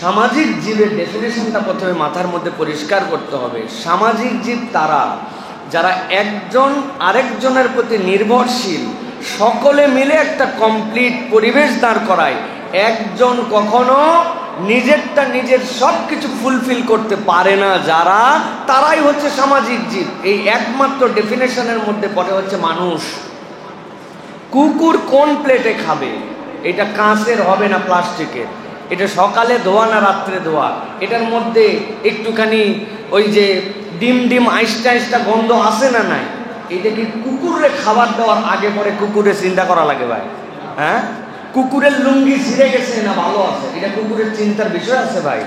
সামাজিক জীবের ডেফিনেশনটা প্রথমে মাথার মধ্যে পরিষ্কার করতে হবে। সামাজিক জীব তারা যারা একজন আরেকজনের প্রতি নির্ভরশীল, সকলে মিলে একটা কমপ্লিট পরিবেশ দাঁড় করায়। একজন কখনো নিজেরটা নিজের সব কিছু ফুলফিল করতে পারে না যারা, তারাই হচ্ছে সামাজিক জীব। এই একমাত্র ডেফিনেশনের মধ্যে পড়ে হচ্ছে মানুষ। কুকুর কোন প্লেটে খাবে? এটা কাঁচের হবে না প্লাস্টিকের, এটা সকালে ধোয়া না রাত্রে ধোয়া, এটার মধ্যে একটুখানি ওই যে ডিম ডিম আইসটা আইসটা গন্ধ আসে না নাই? এটা কি কুকুরে খাবার দেওয়ার আগে পরে কুকুরে চিন্তা করা লাগে ভাই? হ্যাঁ, কুকুরের লুঙ্গি ছিঁড়ে গেছে না ভালো আছে, এটা কুকুরের চিন্তার বিষয় আছে ভাই?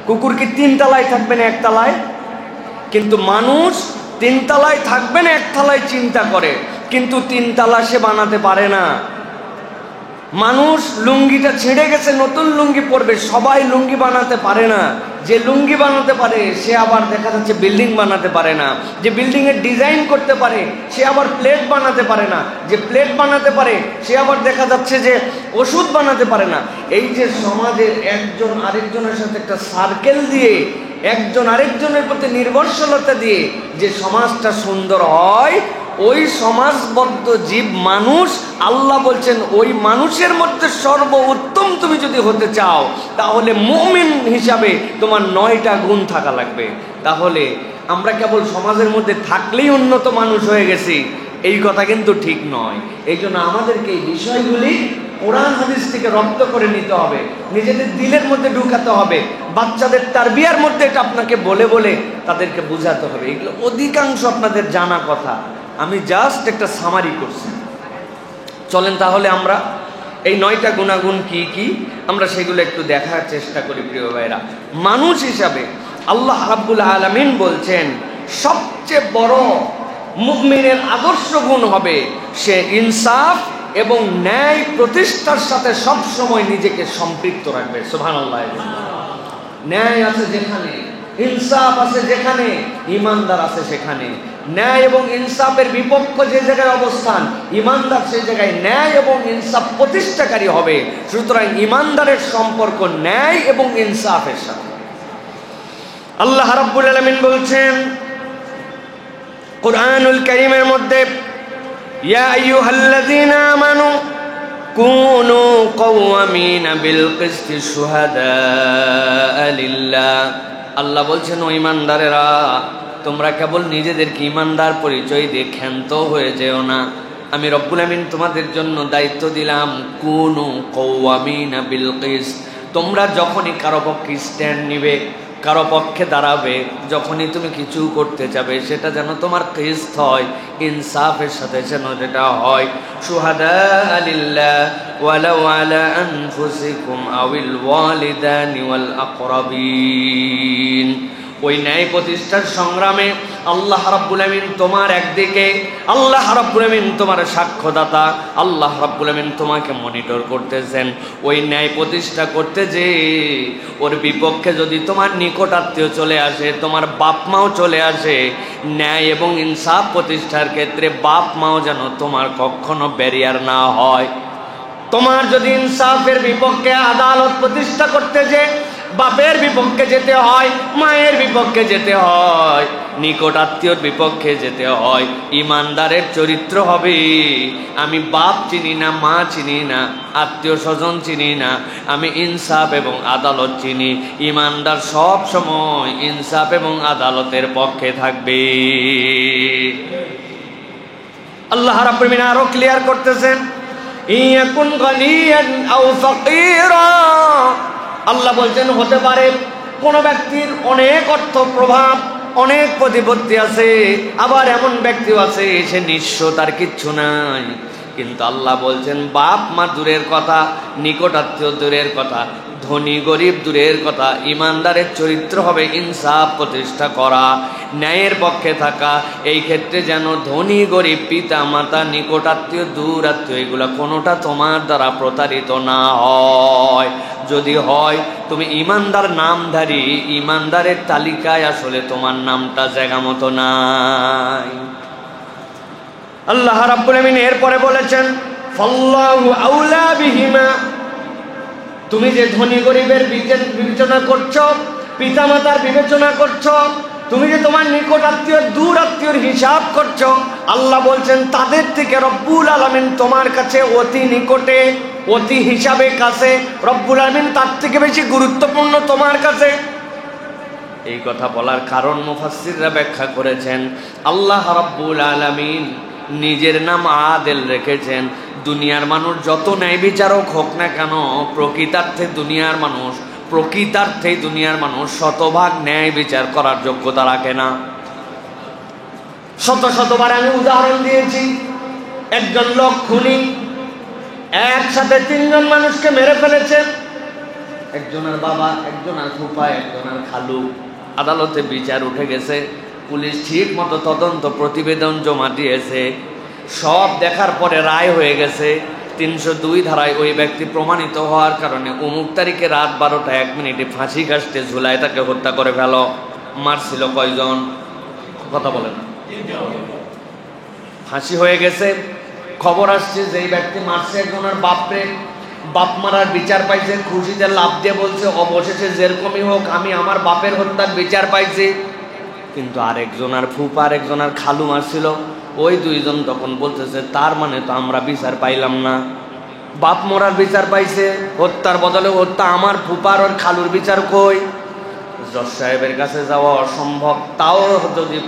কুকুর কি 3 তলায় থাকবে না 1 তলায়? কিন্তু মানুষ 3 তলায় থাকবে না 1 তলায় চিন্তা করে, কিন্তু 3 তলা সে বানাতে পারে না। মানুষ লুঙ্গিটা ছিঁড়ে গেছে, নতুন লুঙ্গি পরবে, সবাই লুঙ্গি বানাতে পারে না। যে লুঙ্গি বানাতে পারে সে আবার দেখা যাচ্ছে বিল্ডিং বানাতে পারে না। যে বিল্ডিং এর ডিজাইন করতে পারে সে আবার প্লেট বানাতে পারে না। যে প্লেট বানাতে পারে সে আবার দেখা যাচ্ছে যে ওষুধ বানাতে পারে না। এই যে সমাজের একজন আরেকজনের সাথে একটা সার্কেল দিয়ে, একজন আরেকজনের প্রতি নির্ভরশীলতা দিয়ে যে সমাজটা সুন্দর হয়, ওই সমাজবদ্ধ জীব মানুষ। আল্লাহ বলছেন ওই মানুষের মধ্যে সর্বোত্তম তুমি যদি হতে চাও তাহলে মুমিন হিসাবে তোমার 9টা গুণ থাকা লাগবে। তাহলে আমরা কেবল সমাজের মধ্যে থাকলেই উন্নত মানুষ হয়ে গেছি, এই কথা কিন্তু ঠিক নয়। এই জন্য আমাদেরকে এই বিষয়গুলি কোরআন হাদিস থেকে রপ্ত করে নিতে হবে, নিজেদের দিলের মধ্যে ঢুকাতে হবে, বাচ্চাদের তারবিয়ার মধ্যে এটা আপনাকে বলে বলে তাদেরকে বোঝাতে হবে। এগুলো অধিকাংশ আপনাদের জানা কথা, আমি জাস্ট একটা সামারি করছি। চলেন তাহলে আমরা এই 9টা গুণাগুণ কি কি আমরা সেগুলো একটু দেখার চেষ্টা করি। প্রিয় ভাইরা, মানুষ হিসাবে আল্লাহ রাব্বুল আলামিন বলছেন সবচেয়ে বড় মুমিনের আদর্শ গুণ হবে সে ইনসাফ এবং ন্যায় প্রতিষ্ঠার সাথে সব সময় নিজেকে সম্পৃক্ত রাখবে। সুবহানাল্লাহ। ন্যায় আছে যেখানে, ইনসাফ আছে যেখানে, ইমানদার আছে সেখানে। ন্যায় এবং ইনসাফের বিপক্ষ যে জায়গায় অবস্থান, ইমানদার সেই জায়গায় ন্যায় এবং ইনসাফ প্রতিষ্ঠাকারী হবে। সুতরাং ইমানদারের সম্পর্ক ন্যায় এবং ইনসাফের সাথে। আল্লাহ রাব্বুল আলামিন বলছেন কুরআনুল কারীমের মধ্যে, ইয়া আইয়ুহাল্লাযীনা আমানু কুনু কাওয়ামিনা বিল কিসতি শুহাদাআ লিল্লাহ। আল্লাহ বলছেন ও ইমানদারেরা, তোমরা কেবল নিজেদেরকে ইমানদার পরিচয় দিয়ে ক্ষান্ত হয়ে যেও না। আমি রব্বুল আমিন তোমাদের জন্য দায়িত্ব দিলাম কুনু কাওয়ামিনা বিল কিসত। তোমরা যখনই কারো পক্ষে স্ট্যান্ড নিবে, কারো পক্ষে দাঁড়াবে, যখনই তুমি কিছু করতে যাবে সেটা যেন তোমার কিসত হয়, ইনসাফের সাথে যেন যেটা হয়। শুহাদা লিল্লাহ ওয়ালাউ আলা আনফুসিকুম আউল ওয়ালিদানি ওয়াল আকরাবিন। ওই ন্যায় প্রতিষ্ঠার সংগ্রামে আল্লাহ রাব্বুল আমিন তোমার একদিকে, আল্লাহ রাব্বুল আমিন তোমার সাক্ষ্যদাতা, আল্লাহ রাব্বুল আমিন তোমাকে মনিটর করতেছেন। ওই ন্যায় প্রতিষ্ঠা করতে যে ওর বিপক্ষে যদি তোমার নিকট আত্মীয় চলে আসে, তোমার বাপ মাও চলে আসে, ন্যায় এবং ইনসাফ প্রতিষ্ঠার ক্ষেত্রে বাপ মাও যেন তোমার কখনো ব্যারিয়ার না হয়। তোমার যদি ইনসাফের বিপক্ষে আদালত প্রতিষ্ঠা করতে যে বাপের বিপক্ষে যেতে হয়, মায়ের বিপক্ষে যেতে হয়, নিকট আত্মীয়র বিপক্ষে যেতে হয়, ইমানদারের চরিত্র হবে আমি বাপ চিনি না, মা চিনি না, আত্মীয় স্বজন চিনি না, আমি ইনসাফ এবং আদালত চিনি। ইমানদার সব সময় ইনসাফ এবং আদালতের পক্ষে থাকবে। আল্লাহ রাব্বুল আমিন আরো ক্লিয়ার করতেছেন, ইয়াকুন গানিয়ান আও ফাকিরা। আল্লাহ বলছেন হতে পারে কোন ব্যক্তির অনেক অর্থ প্রভাব, অনেক প্রতিপত্তি আছে, আবার এমন ব্যক্তিও আছে সে নিঃস্ব, তার কিচ্ছু নাই। কিন্তু আল্লাহ বলছেন বাপ মা দূরের কথা, নিকট আত্মীয় দূরের কথা, ধনী গরিব দূরের কথা, ইমানদারের চরিত্র হবে ইনসাফ প্রতিষ্ঠা করা, ন্যায়ের পক্ষে থাকা। এই ক্ষেত্রে যেন ধনী গরিব, পিতা মাতা, নিকট আত্মীয়, দূর আত্মীয়, এগুলো কোনোটা তোমার দ্বারা প্রতারিত না হয়। যদি হয় তুমি ইমানদার নামধারী, ইমানদারের তালিকায় আসলে তোমার নামটা জায়গা মতো নাই। আল্লাহ রাব্বুল আমিন এরপরে বলেছেন ফাল্লাহু আউলা বিহিমা। তুমি যে ধনী গরিবের বিবেচনা করছো, পিতামাতার বিবেচনা করছো, তুমি যে তোমার নিকট আত্মীয় দূর আত্মীয়র হিসাব করছো, আল্লাহ বলছেন তাদের থেকে রব্বুল আলামিন তোমার কাছে অতি নিকটে, অতি হিসাবে কাছে। রব্বুল আলামিন তার থেকে বেশি গুরুত্বপূর্ণ তোমার কাছে। এই কথা বলার কারণ মুফাসসিররা ব্যাখ্যা করেছেন, আল্লাহ রাব্বুল আলামিন নিজের নাম আদেল রেখেছেন। দুনিয়ার মানুষ যত ন্যায় বিচারক হোক না কেন, প্রকৃতার্থে দুনিয়ার মানুষ শতভাগ ন্যায় বিচার করার যোগ্যতা রাখে না। শতবার আমি উদাহরণ দিয়েছি, একজন লোক খুনি একসাথে 3 জন মানুষকে মেরে ফেলেছে। একজনের বাবা, একজনের ফুফা, একজনের খালু। আদালতে বিচার উঠে গেছে, পুলিশ ঠিক মতো তদন্ত প্রতিবেদন জমা দিয়েছে। সব দেখার পরে রায় হয়ে গেছে 302 ধারায় ওই ব্যক্তি প্রমাণিত হওয়ার কারণে অমুক তারিখে রাত 12টা 1 মিনিটে ফাঁসি কাস্টে ঝুলায় তাকে হত্যা করে ফেলো। মারছিল কয়জন? কথা বলেন। ফাঁসি হয়ে গেছে। খবর আসছে যে এই ব্যক্তি মারছে একজনের বাপরে, বাপ মারার বিচার পাইছে, খুশিতে লাভ দিয়ে বলছে অবশেষে যেরকমই হোক আমি আমার বাপের হত্যার বিচার পাইছি। কিন্তু আরেকজনের ফুফা, আরেকজনের খালু মারছিল, ওই 2 জন তখন বলতেছে তার মানে তো আমরা বিচার পাইলাম না। বাপ মরার বিচার পাইছে, হত্যার বদলে হত্যা, আমার ফুফার ওর খালুর বিচার কই? জজ সাহেবের কাছে যাওয়া অসম্ভব। তাও যদি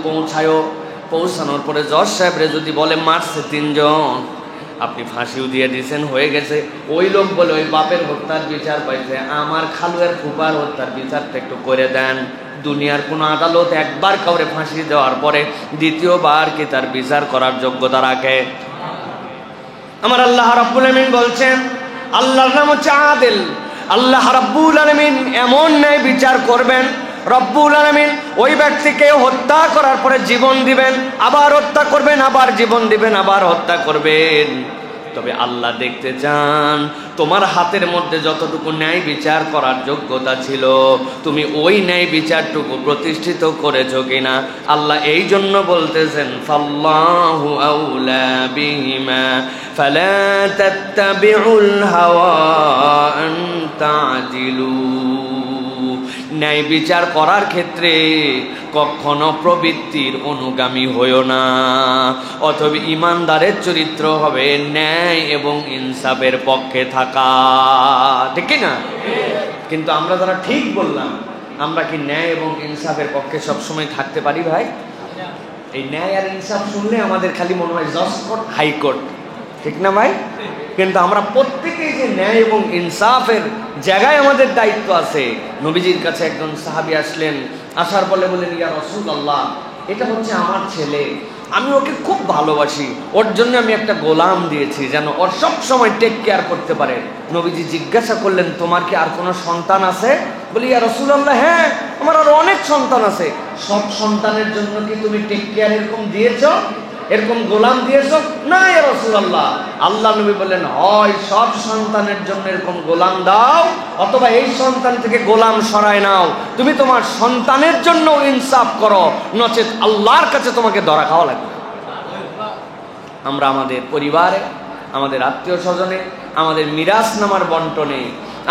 পৌঁছানোর পরে জজ সাহেবরে যদি বলে মারছে 3 জন, আপনি ফাঁসিও দিয়ে দিয়েছেন, হয়ে গেছে, ওই লোক বলে ওই বাপের হত্যার বিচার পাইছে, আমার খালুয়ের ফুফার হত্যার বিচারটা একটু করে দেন। দুনিয়ার কোন আদালত একবার কাউরে ফাঁসি দেওয়ার পরে দ্বিতীয়বার কি তার বিচার করার যোগ্যতা রাখে? আমার আল্লাহ রাব্বুল আলামিন বলছেন, আল্লাহর নাম হচ্ছে আদেল। আল্লাহ রাব্বুল আলামিন এমন ন্যায় বিচার করবেন, রব্বুল আলামিন ওই ব্যক্তিকে হত্যা করার পরে জীবন দিবেন, আবার হত্যা করবেন, আবার জীবন দিবেন, আবার হত্যা করবেন। তবে আল্লাহ দেখতে চান তোমার হাতের মধ্যে যতটুকু ন্যায় বিচার করার যোগ্যতা ছিল, তুমি ওই ন্যায় বিচারটুকু প্রতিষ্ঠিত করেছো কিনা। আল্লাহ এই জন্য বলতেছেন, ফাল্লাহু আউলা বিহিমা ফালা তাত্তাবিউল হাওয়া আন তা'দিলু। ন্যায় বিচার করার ক্ষেত্রে কখনো প্রবৃত্তির অনুগামী হইও না, অথবা ইমানদারের চরিত্র হবে ন্যায় এবং ইনসাফের পক্ষে থাকা। ঠিক না? কিন্তু আমরা যারা ঠিক বললাম, আমরা কি ন্যায় এবং ইনসাফের পক্ষে সবসময় থাকতে পারি ভাই? এই ন্যায় আর ইনসাফ শুনলে আমাদের খালি মনে হয় জজ কোর্ট, হাইকোর্ট। ঠিক না ভাই? কিন্তু আমরা প্রত্যেকেই যে ন্যায় এবং ইনসাফের জায়গায় আমাদের দায়িত্ব আছে। নবীজির কাছে একজন সাহাবী আসলেন, আসার পরে বললেন, ইয়া রাসূলুল্লাহ, এটা হচ্ছে আমার ছেলে, আমি ওকে খুব ভালোবাসি, ওর জন্য আমি একটা গোলাম দিয়েছি যেন ওর সব সময় টেক কেয়ার করতে পারে। নবীজি জিজ্ঞাসা করলেন, তোমার কি আর কোনো সন্তান আছে? বলি, ইয়া রাসূলুল্লাহ, হ্যাঁ, আমার আর অনেক সন্তান আছে। সব সন্তানের জন্য কি তুমি টেক কেয়ার এরকম দিয়েছো, এরকম গোলাম দিয়েছো? না ইয়া রাসূলুল্লাহ। আল্লাহ নবী বললেন, হয় সব সন্তানের জন্য এরকম গোলাম দাও, অথবা এই সন্তান থেকে গোলাম সরায় নাও। তুমি তোমার সন্তানের জন্য ইনসাফ করো, নচেত আল্লাহর কাছে তোমাকে ধরা খাওয়া লাগবে। আমরা আমাদের পরিবারে, আমাদের আত্মীয় স্বজনে, আমাদের মিরাস নামার বন্টনে,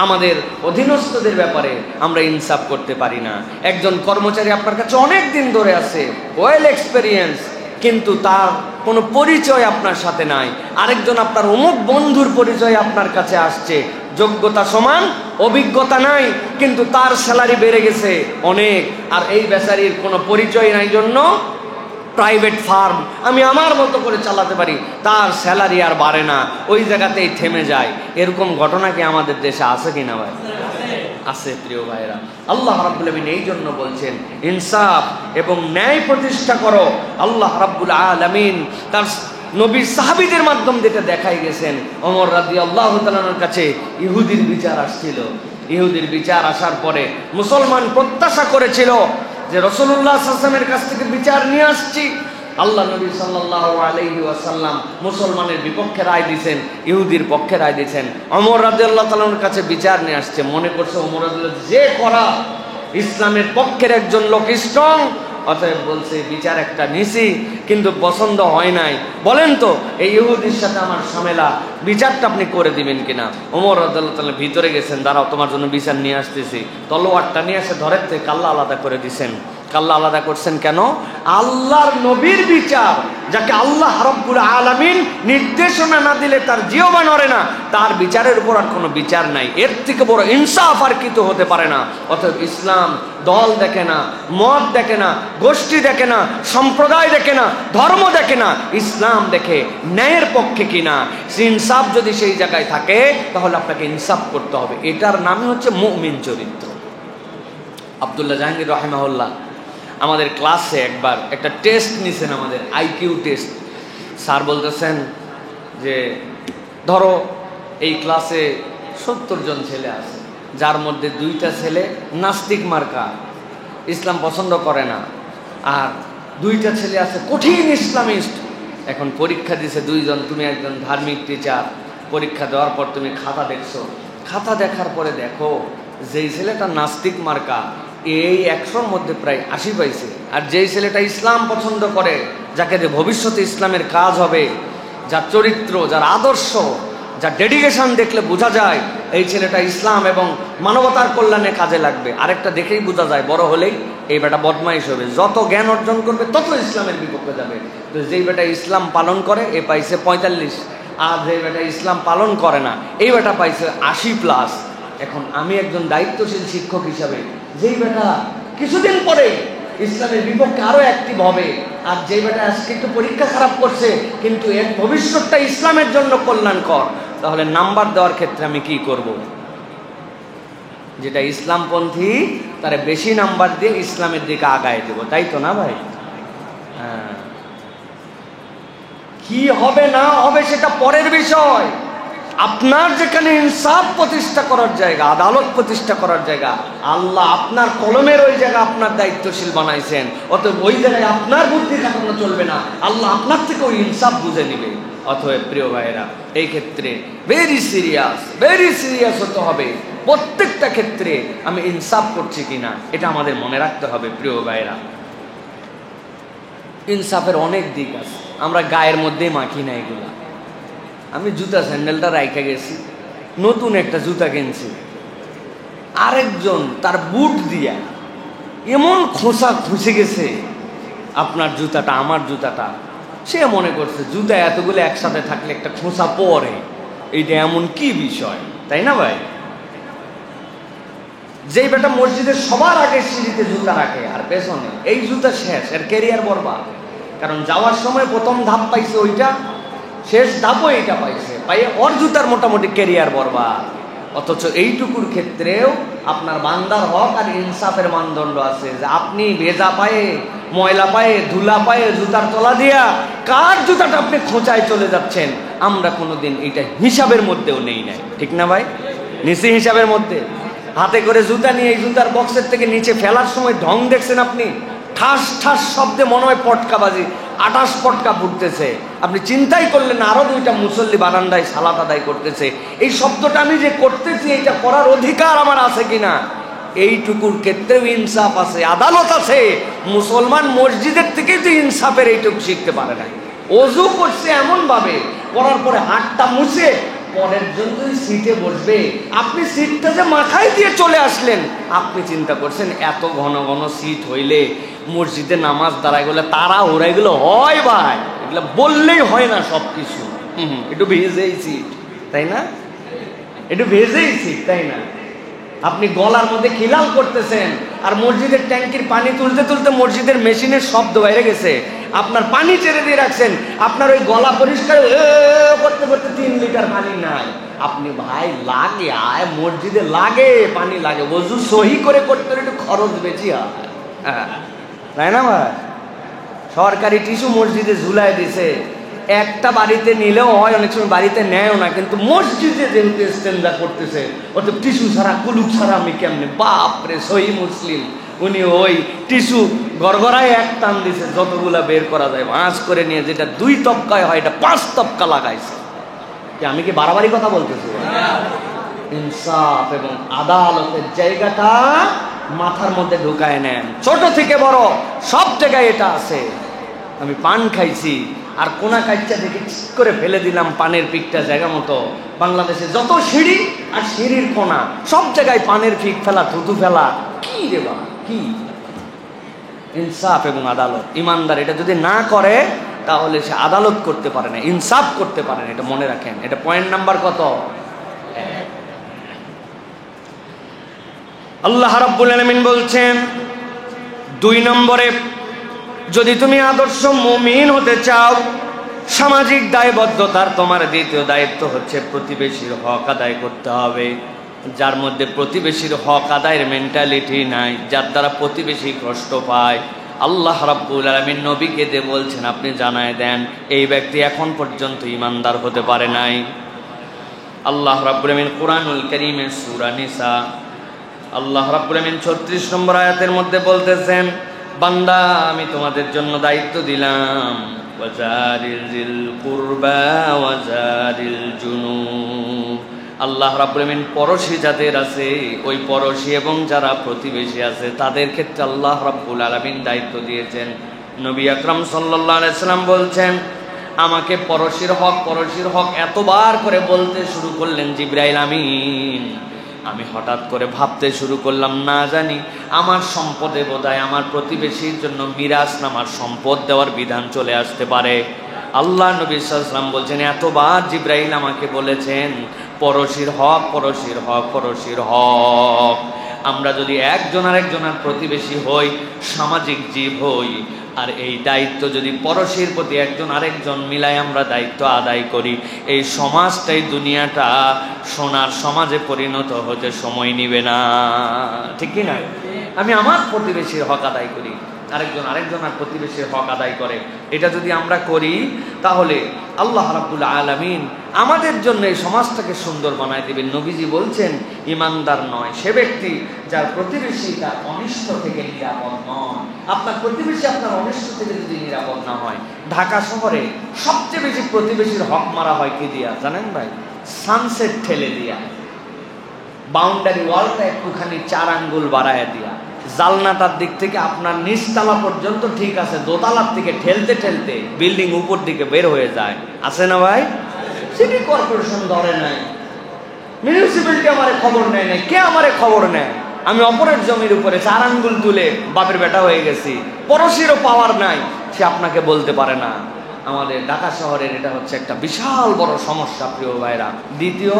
আমাদের অধীনস্থদের ব্যাপারে আমরা ইনসাফ করতে পারি না। একজন কর্মচারী আপনার কাছে অনেক দিন ধরে আছে, ওয়েল এক্সপেরিয়েন্স, কিন্তু তার কোনো পরিচয় আপনার সাথে নাই। আরেকজন আপনার অমুক বন্ধুর পরিচয় আপনার কাছে আসছে, যোগ্যতা সমান, অভিজ্ঞতা নাই, কিন্তু তার স্যালারি বেড়ে গেছে অনেক, আর এই বেচারির কোনো পরিচয় নাই জন্য প্রাইভেট ফার্ম আমি আমার মতো করে চালাতে পারি, তার স্যালারি আর বাড়ে না, ওই জায়গাতেই থেমে যায়। এরকম ঘটনা কি আমাদের দেশে আছে কিনা ভাই? আছে প্রিয় ভাইরা। আল্লাহ রাব্বুল আলামিন এই জন্য বলছেন ইনসাফ এবং ন্যায় প্রতিষ্ঠা করো। আল্লাহ রাব্বুল আলামিন তার নবীর সাহাবীদের মাধ্যম যেটা দেখাই গেছেন, ওমর রাদিয়াল্লাহু তাআলার কাছে ইহুদির বিচার আসছিল। ইহুদির বিচার আসার পরে মুসলমান প্রত্যাশা করেছিল যে রাসূলুল্লাহ সাল্লাল্লাহু আলাইহি ওয়াসাল্লামের কাছ থেকে বিচার নিয়ে আসছি। আল্লাহ নবী সাল্লাল্লাহু আলাইহি ওয়াসাল্লাম মুসলমানের বিপক্ষে রায় দিয়েছেন, ইহুদির পক্ষে রায় দিয়েছেন। ওমর রাদিয়াল্লাহু তাআলার কাছে বিচার নিয়ে আসছে, মনে করছে ওমর রাদিয়াল্লাহু যে করা ইসলামের পক্ষের একজন লোক, স্ট্রং, অতএব বলছে বিচার একটা নিছি, কিন্তু পছন্দ হয় নাই। বলেন তো এই ইহুদির সাথে আমার ঝামেলা, বিচারটা আপনি করে দিবেন কিনা? ওমর রাদিয়াল্লাহু তাআলা ভিতরে গেছেন, দাঁড়াও তোমার জন্য বিচার নিয়ে আসতেছি। তলোয়ারটা নিয়ে এসে ধরের থেকে কাল্লা আলাদা করে দিছেন। কাল্লা আলাদা করছেন কেন? আল্লাহর নবীর বিচার, যাকে আল্লাহ রাব্বুল আলামিন নির্দেশনা না দিলে তার জিহ্বা নড়ে না, তার বিচারের উপর আর কোনো বিচার নাই। এর থেকে বড় ইনসাফ আর কিছু হতে পারে না। অতএব ইসলাম দল দেখে না, মত দেখে না, গোষ্ঠী দেখে না, সম্প্রদায় দেখে না, ধর্ম দেখে না। ইসলাম দেখে ন্যায়ের পক্ষে কিনা। ইনসাফ যদি সেই জায়গায় থাকে তাহলে আপনাকে ইনসাফ করতে হবে। এটার নামই হচ্ছে মুমিন চরিত্র। আব্দুল্লাহ জাহাঙ্গীর রাহিমাহুল্লাহ আমাদের ক্লাসে একবার একটা টেস্ট নিছেন, আমাদের আইকিউ টেস্ট। স্যার বলতেছেন যে ধরো এই ক্লাসে 70 জন ছেলে আছে, যার মধ্যে 2টা ছেলে নাস্তিক মার্কা, ইসলাম পছন্দ করে না, আর 2টা ছেলে আছে কঠিন ইসলামিস্ট। এখন পরীক্ষা দিছে 2 জন, তুমি একজন ধার্মিক টিচার। পরীক্ষা দেওয়ার পর তুমি খাতা দেখছো, খাতা দেখার পরে দেখো যেই ছেলেটা নাস্তিক মার্কা এই 100-র মধ্যে প্রায় 80 পাইছে, আর যেই ছেলেটা ইসলাম পছন্দ করে, যাকে ভবিষ্যতে ইসলামের কাজ হবে, যার চরিত্র, যার আদর্শ, যার ডেডিকেশন দেখলে বোঝা যায় এই ছেলেটা ইসলাম এবং মানবতার কল্যাণে কাজে লাগবে। আরেকটা দেখেই বোঝা যায় বড় হলেই এই বেটা বদমাইশ হবে, যত জ্ঞান অর্জন করবে তত ইসলামের বিপক্ষে যাবে। তো যেই বেটা ইসলাম পালন করে এ পাইছে 45, আর যে বেটা ইসলাম পালন করে না এই বেটা পাইছে 80+। এখন আমি একজন দায়িত্বশীল শিক্ষক হিসাবে, যেই বেটা কিছুদিন পরে ইসলামের বিপক্ষে আরো অ্যাক্টিভ হবে, আর যেই বেটা আজকে একটু পরীক্ষা খারাপ করছে কিন্তু এর ভবিষ্যৎটা ইসলামের জন্য কল্যাণকর, তাহলে নাম্বার দেওয়ার ক্ষেত্রে আমি কি করব? যেটা ইসলামপন্থী তারে বেশি নাম্বার দিয়ে ইসলামের দিকে আগায় দেব, তাই তো না ভাই? হ্যাঁ, কি হবে না হবে সেটা পরের বিষয়। আপনার যেখানে ইনসাফ প্রতিষ্ঠা করার জায়গা, আদালত প্রতিষ্ঠা করার জায়গা, আল্লাহ আপনার কলমের ওই জায়গা আপনার দায়িত্বশীল বানাইছেন। অতএব ওই জায়গায় আপনার বুদ্ধি খাটানো চলবে না, আল্লাহ আপনার থেকে ওই ইনসাফ বুঝে নিবে। অতএব প্রিয় ভাইয়েরা, এই ক্ষেত্রে ভেরি সিরিয়াস হতে হবে। প্রত্যেকটা ক্ষেত্রে আমি ইনসাফ করছি কিনা এটা আমাদের মনে রাখতে হবে। প্রিয় ভাইয়েরা, ইনসাফের অনেক দিক আছে, আমরা গায়ের মধ্যেই মাখি না এগুলা। আমি জুতা স্যান্ডেলটা রাইখা গেছি, নতুন একটা জুতা কিনছি, আরেকজন তার বুট দিয়া এমন খোঁচা খুঁজে গেছে আপনার জুতাটা আমার জুতাটা, সে মনে করছে জুতা এতগুলো একসাথে থাকলে একটা খোঁচা পড়ে, এইটা এমন কি বিষয়, তাই না ভাই? যেই বেটা মসজিদের সবার আগে সিঁড়িতে জুতা রাখে আর পেছনে, এই জুতা শেষ, এর ক্যারিয়ার বরবাদ। কারণ যাওয়ার সময় প্রথম ধাপ পাইছে ওইটা, শেষ ধাপও এইটা পাইছে, পাইয়ে ওর জুতার মোটামুটি ক্যারিয়ার বরবাদ। অথচ এইটুকুর ক্ষেত্রেও আপনার বান্দার হক আর ইনসাফের মানদণ্ড আছে, যে আপনি ভেজা পায়ে, ময়লা পায়ে, ধুলা পায়ে জুতার তলা দিয়া কার জুতাটা আপনি খোঁচায় চলে যাচ্ছেন, আমরা কোনোদিন এইটা হিসাবের মধ্যেও নেই নাই, ঠিক না ভাই? নিচে হিসাবের মধ্যে হাতে করে জুতা নিয়ে এই জুতার বক্সের থেকে নিচে ফেলার সময় ঢং দেখছেন আপনি? ঠাস ঠাস শব্দে মনে হয় পটকাবাজি, 28 পটকা ফুটতেছে। আপনি চিন্তাই করলেন না আরো 2টা মুসল্লি বারান্দায় সালাত আদায় করতেছে। এই শব্দটা আমি যে করতেছি এটা করার অধিকার আমার আছে কিনা, এইটুকুর ক্ষেত্রেও ইনসাফ আছে, আদালত আছে। মুসলমান মসজিদের থেকেই তো ইনসাফের এইটুকু শিখতে পারে না। ওযু করছে এমন ভাবে, করার পরে হাতটা মুছে পরের জন্য সিটে বসবে, আপনি সিটটা যে মাথায় দিয়ে চলে আসলেন, আপনি চিন্তা করছেন এত ঘন ঘন সিট হইলে মসজিদে নামাজ দাঁড়ায় গেলে তারা ওরা এগুলো হয় ভাই, এগুলো বললেই হয় না সব কিছু। একটু ভেজেই সিট, তাই না? একটু ভেজেই সিট, তাই না? আপনি গলার মধ্যে খিলাল করতেছেন আর মসজিদের ট্যাঙ্কির পানি তুলতে তুলতে মসজিদের মেশিনের শব্দ বাইরে গেছে, আপনার পানি ছেড়ে দিয়ে রাখছেন, আপনার ওই গলা পরিষ্কার করতে করতে 3 লিটার পানি নাই। আপনি ভাই লাগে আয়, মসজিদে লাগে পানি লাগে, ওযু সহি করে করতে হলে একটু খরচ বেশি হয়, তাই না ভাই? সরকারি টিস্যু মসজিদে ঝুলাই দিছে, একটা বাড়িতে নিলেও হয়, অনেক সময় বাড়িতে নেয়ও না, কিন্তু মসজিদে যেহেতু ইস্তেঞ্জা করতেছে অত টিস্যু ছাড়া কুলুক ছাড়া আমি কেমনে, বাপরে! সহি মুসলিম, উনি ওই টিস্যু গড়গড়ায় এক টান দিছে, যতগুলা বের করা যায় ভাঁজ করে নিয়ে, যেটা 2 তবকায় হয় এটা 5 তবকা লাগাইছে। আমি কি বাড়াবাড়ি কথা বলতেছি? ইনসাফ এবং আদালতের জায়গাটা মাথার মধ্যে ঢুকায় নেন। ছোট থেকে বড় সব জায়গায় এটা আছে। আমি পান খাইছি আর কোনা কাইচা দেখে ঠিক করে ফেলে দিলাম পানের পিকটা জায়গা মতো। বাংলাদেশে যত সিঁড়ি আর সিঁড়ির কোনা সব জায়গায় পানের পিক ফেলা, থুতু ফেলা, কি রে বা কি? ইনসাফ এবং আদালত, ইমানদার এটা যদি না করে তাহলে সে আদালত করতে পারে না, ইনসাফ করতে পারে না। এটা মনে রাখেন। এটা পয়েন্ট নাম্বার কত? আল্লাহ রাব্বুল আলামিন বলছেন 2 নম্বরে, যদি তুমি আদর্শ মুমিন হতে চাও, সামাজিক দায়বদ্ধতার তোমার দ্বিতীয় দায়িত্ব হচ্ছে প্রতিবেশীর হক আদায় করতে হবে। যার মধ্যে প্রতিবেশীর হক আদায়ের মেন্টালিটি নাই, যার দ্বারা প্রতিবেশী কষ্ট পায়, আল্লাহ রাব্বুল আলামিন নবীকে দিয়ে বলছেন আপনি জানায় দেন এই ব্যক্তি এখন পর্যন্ত ইমানদার হতে পারে নাই। আল্লাহ রাব্বুল আলামিন কুরআনুল কারীমের সূরা নিসা আল্লাহ রাব্বুল আলামিন 36 নম্বর আয়াতের মধ্যে বলতেছেন, বান্দা আমি তোমাদের জন্য দায়িত্ব দিলাম ওয়াজারিল জিল কুরবা ওয়াজারিল জুনুব। আল্লাহ রাব্বুল আলামিন পড়োশী যাদের আছে, ওই পড়োশী এবং যারা প্রতিবেশী আছে তাদের ক্ষেত্রে আল্লাহ রাব্বুল আলামিন দায়িত্ব দিয়েছেন। নবী আকরাম সাল্লাল্লাহু আলাইহি সাল্লাম বলছেন, আমাকে পড়োশীর হক এতবার করে বলতে শুরু করলেন জিবরাইল আমিন, আমি হঠাৎ করে ভাবতে শুরু করলাম না জানি আমার সম্পদে বোধহয় আমার প্রতিবেশীর জন্য মিরাস নামার সম্পদ দেওয়ার বিধান চলে আসতে পারে। আল্লাহ নবী সাল্লাল্লাহু আলাইহি ওয়াসাল্লাম বলছেন এতবার জিবরাইল আমাকে বলেছেন পড়োশীর হক। আমরা যদি একজন আরেকজনের প্রতিবেশী হই, সামাজিক জীব হই, আর এই দায়িত্ব যদি পড়োশীর প্রতি একজন আরেকজন মিলাই আমরা দায়িত্ব আদায় করি, এই সমাজটাই দুনিয়াটা সোনার সমাজে পরিণত হতে সময় নিবে না, ঠিক কি না? আমি আমার প্রতিবেশীর হক আদায় করি, আরেকজনের প্রতিবেশীর হক আদায় করে, এটা যদি আমরা করি তাহলে আল্লাহ রাব্বুল আলামিন আমাদের জন্য এই সমাজটাকে সুন্দর বানায় দিবেন। নবীজি বলছেন ঈমানদার নয় সে ব্যক্তি যার প্রতিবেশী তার অনিষ্ট থেকে নিরাপদ নয়। আপনার প্রতিবেশী আপনার অনিষ্ট থেকে যদি নিরাপদ না হয়, ঢাকা শহরে সবচেয়ে বেশি প্রতিবেশীর হক মারা হয় কি দিয়া জানেন ভাই? সানসেট ঠেলে দিয়া, বাউন্ডারি ওয়ালটা একটুখানি 4 আঙ্গুল বাড়ায় দিয়া, জালনাটার দিক থেকে আপনার নিচতলা পর্যন্ত ঠিক আছে, দোতলার থেকে ঠেলতে ঠেলতে বিল্ডিং উপর দিকে বের হয়ে যায়, আছে না ভাই? সিটি কর্পোরেশন ধরে নাই, মিউনিসিপ্যালিটি আমারে খবর নেয় নাই, কে আমারে খবর নেয়? আমি অপরের জমির উপরে 4 আঙ্গুল তুলে বাপের বেটা হয়ে গেছি, পড়োশিরও পাওয়ার নাই, সে আপনাকে বলতে পারে না। আমাদের ঢাকা শহরের এটা হচ্ছে একটা বিশাল বড় সমস্যা প্রিয় ভাইরা। দ্বিতীয়,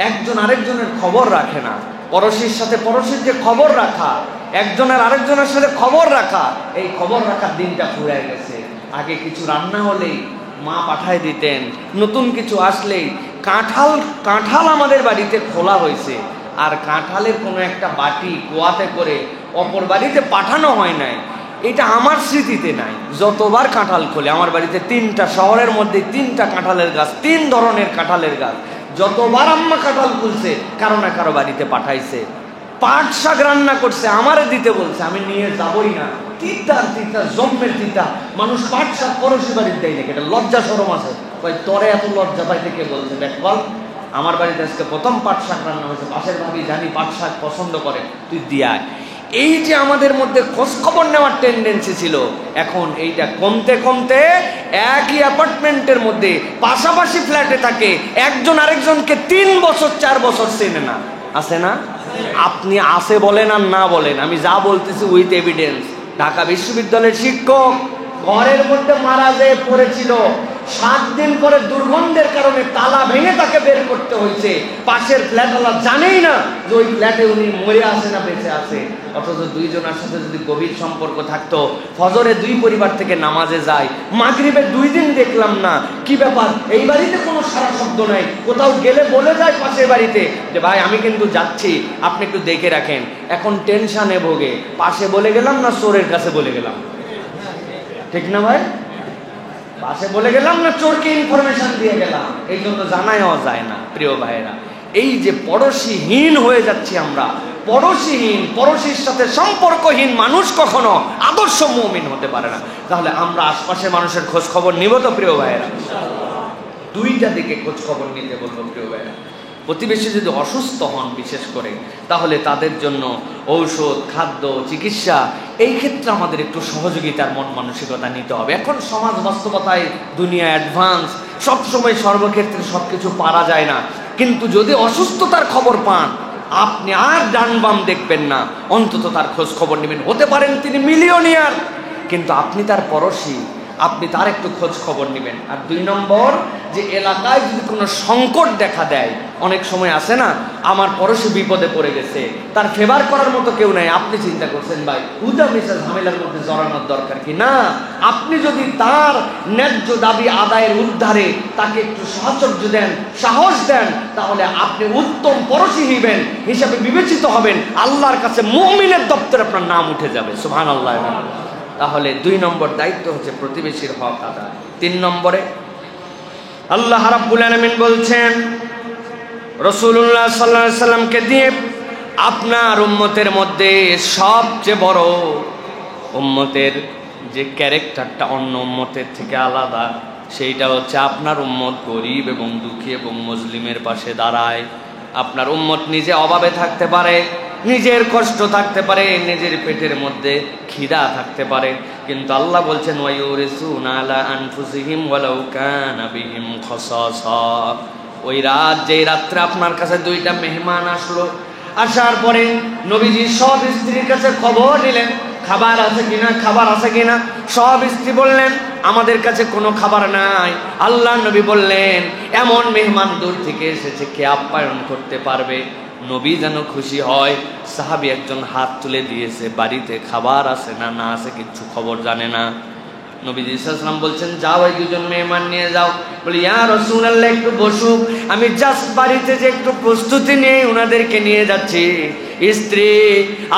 একজন আরেকজনের খবর রাখে না। পড়োশির সাথে পড়োশির যে খবর রাখা, একজনের আরেকজনের সাথে খবর রাখা, এই খবর রাখার দিনটা ফুরিয়ে গেছে। আগে কিছু রান্না হলেই মা পাঠায় দিতেন, নতুন কিছু আসলেই কাঁঠাল আমাদের বাড়িতে খোলা হয়েছে, আর কাঁঠালের কোনো একটা বাটি কুয়াতে করে অপর বাড়িতে পাঠানো হয় নাই, এটা আমার স্মৃতিতে নাই। যতবার কাঁঠাল খোলে আমার বাড়িতে 3টা, শহরের মধ্যে 3টা কাঁঠালের গাছ, 3 ধরনের কাঁঠালের গাছ, যতবার আম্মা কাঁঠাল খুলছে কারো না কারো বাড়িতে পাঠাইছে। পাট শাক রান্না করছে, আমারে দিতে বলছে, আমি নিয়ে যাবই না, তিতা জন্মের তিতা। মানুষ পাট শাক পড়োশি বাড়ির দেয় নাকি? এটা লজ্জা শরম আছে? তোরে এত লজ্জা পাইতে কে বলছে? দেখ বল, আমার বাড়িতে আজকে প্রথম পাট শাক রান্না হয়েছে, পাশের ভাবি জানি পাট শাক পছন্দ করে, তুই দিয়ায়। এই যে আমাদের মধ্যে খোঁজ খবর নেওয়ার টেন্ডেন্সি ছিল, এখন এইটা কমতে কমতে একই অ্যাপার্টমেন্টের মধ্যে পাশাপাশি ফ্ল্যাটে থাকে, একজন আরেকজনকে 3 বছর 4 বছর চেনে না, আছে না? আপনি আছে বলেন আর না বলেন, আমি যা বলতেছি উইথ এভিডেন্স। ঢাকা বিশ্ববিদ্যালয়ের শিক্ষক ঘরের মধ্যে মারা যেয়ে পড়েছিল, 7 দিন করে দুর্গন্ধের কারণে তালা ভেঙে তাকে বের করতে হয়েছে। পাশের ফ্ল্যাটওয়ালা জানেই না যে ওই ফ্ল্যাটে উনি মরে আছে না বেঁচে আছে, অথচ 2 জনের সাথে যদি গভীর সম্পর্ক থাকতো, ফজরে 2 পরিবার থেকে নামাজে যায়, মাগরিবে 2 দিন দেখলাম না, কি ব্যাপার? এই বাড়িতে কোনো সারা শব্দ নাই, কোথাও গেলে বলে যায় পাশের বাড়িতে যে ভাই আমি কিন্তু যাচ্ছি, আপনি একটু দেখে রাখেন। এখন টেনশনে ভোগে, পাশে বলে গেলাম না চোরের কাছে বলে গেলাম, ঠিক না ভাই? পাশে বলে গেলাম না চোরকে ইনফরমেশন দিয়ে গেলাম, এই জন্য জানাইও যায় না। প্রিয় ভাইরা, এই যে পড়োশীহীন হয়ে যাচ্ছি আমরা, পড়োশীহীন, পড়োশীর সাথে সম্পর্কহীন মানুষ কখনো আদর্শ মুমিন হতে পারে না। তাহলে আমরা আশপাশের মানুষের খোঁজ খবর নিব তো প্রিয় ভাইরা? 2টা দিকে খোঁজ খবর নিতে বলবো প্রিয় ভাইরা। প্রতিবেশী যদি অসুস্থ হন বিশেষ করে, তাহলে তাদের জন্য ঔষধ, খাদ্য, চিকিৎসা, এই ক্ষেত্রে আমাদের একটু সহযোগিতার মন মানসিকতা নিতে হবে। এখন সমাজ বাস্তবতায় দুনিয়া অ্যাডভান্স, সবসময় সর্বক্ষেত্রে সব কিছু পারা যায় না, কিন্তু যদি অসুস্থতার খবর পান আপনি আর ডান বাম দেখবেন না, অন্তত তার খোঁজ খবর নেবেন। হতে পারেন তিনি মিলিয়নিয়ার, কিন্তু আপনি তার পড়শি, আপনি তার একটু খোঁজ খবর নেবেন। আর 2 নম্বর, যে এলাকায় যদি কোনো সংকট দেখা দেয়, অনেক সময় আসে না, আমার পড়শি বিপদে পড়ে গেছে, তার ফেভার করার মতো কেউ নাই, আপনি চিন্তা করছেন ভাই হুদা মিশা ঝামেলার মধ্যে জড়ানোর দরকার কি না, আপনি যদি তার ন্যায্য দাবি আদায়ের উদ্ধারে তাকে একটু সাহায্য দেন, সাহস দেন, তাহলে আপনি উত্তম পড়শি হিসেবে বিবেচিত হবেন। আল্লাহর কাছে মুমিনের দপ্তরে আপনার নাম উঠে যাবে, সুবহানাল্লাহ। তাহলে 2 নম্বর দায়িত্ব হচ্ছে প্রতিবেশীর হক আদায়। 3 নম্বরে আল্লাহ রাব্বুল আলামিন বলছেন রাসূলুল্লাহ সাল্লাল্লাহু আলাইহি সাল্লামকে দিয়ে, আপনার উম্মতের মধ্যে সবচেয়ে বড় উম্মতের যে ক্যারেক্টারটা অন্য উম্মতের থেকে আলাদা, সেইটা হচ্ছে আপনার উম্মত গরিব এবং দুঃখী এবং মুসলিমের পাশে দাঁড়ায়। আপনার উম্মত নিজে অভাবে থাকতে পারে, নিজের কষ্ট থাকতে পারে, নিজের পেটের মধ্যে খিদা থাকতে পারে, কিন্তু আল্লাহ বলছেন ওয়ায়ুরিসুনা আলা আনফুসিহিম ওয়ালাউ কানা বিহিম খাসাসা। ওই রাত, যেই রাত্রে আপনার কাছে 2টা মেহমান আসলো, আসার পরে নবীজি সব স্ত্রীর কাছে খবর নিলেন খাবার আছে কিনা, খাবার আছে কিনা। সব স্ত্রী বললেন আমাদের কাছে কোনো খাবার নাই। আল্লাহ নবী বললেন এমন মেহমান দূর থেকে এসেছে, কে আপ্যায়ন করতে পারবে? নবী যেন খুশি হয়। সাহাবী একজন হাত তুলে দিয়েছে, বাড়িতে খাবার আছে না না আছে কিচ্ছু খবর জানে না। নবীজি সাল্লাল্লাহু আলাইহি ওয়াসাল্লাম বলছেন যাও এই 2জন মেহমান নিয়ে যাও। বলি ইয়া রাসূলুল্লাহ একটু বসুক, আমি জাস্ট বাড়িতে যে একটু প্রস্তুতি নিয়ে ওনাদেরকে নিয়ে যাচ্ছি। স্ত্রী,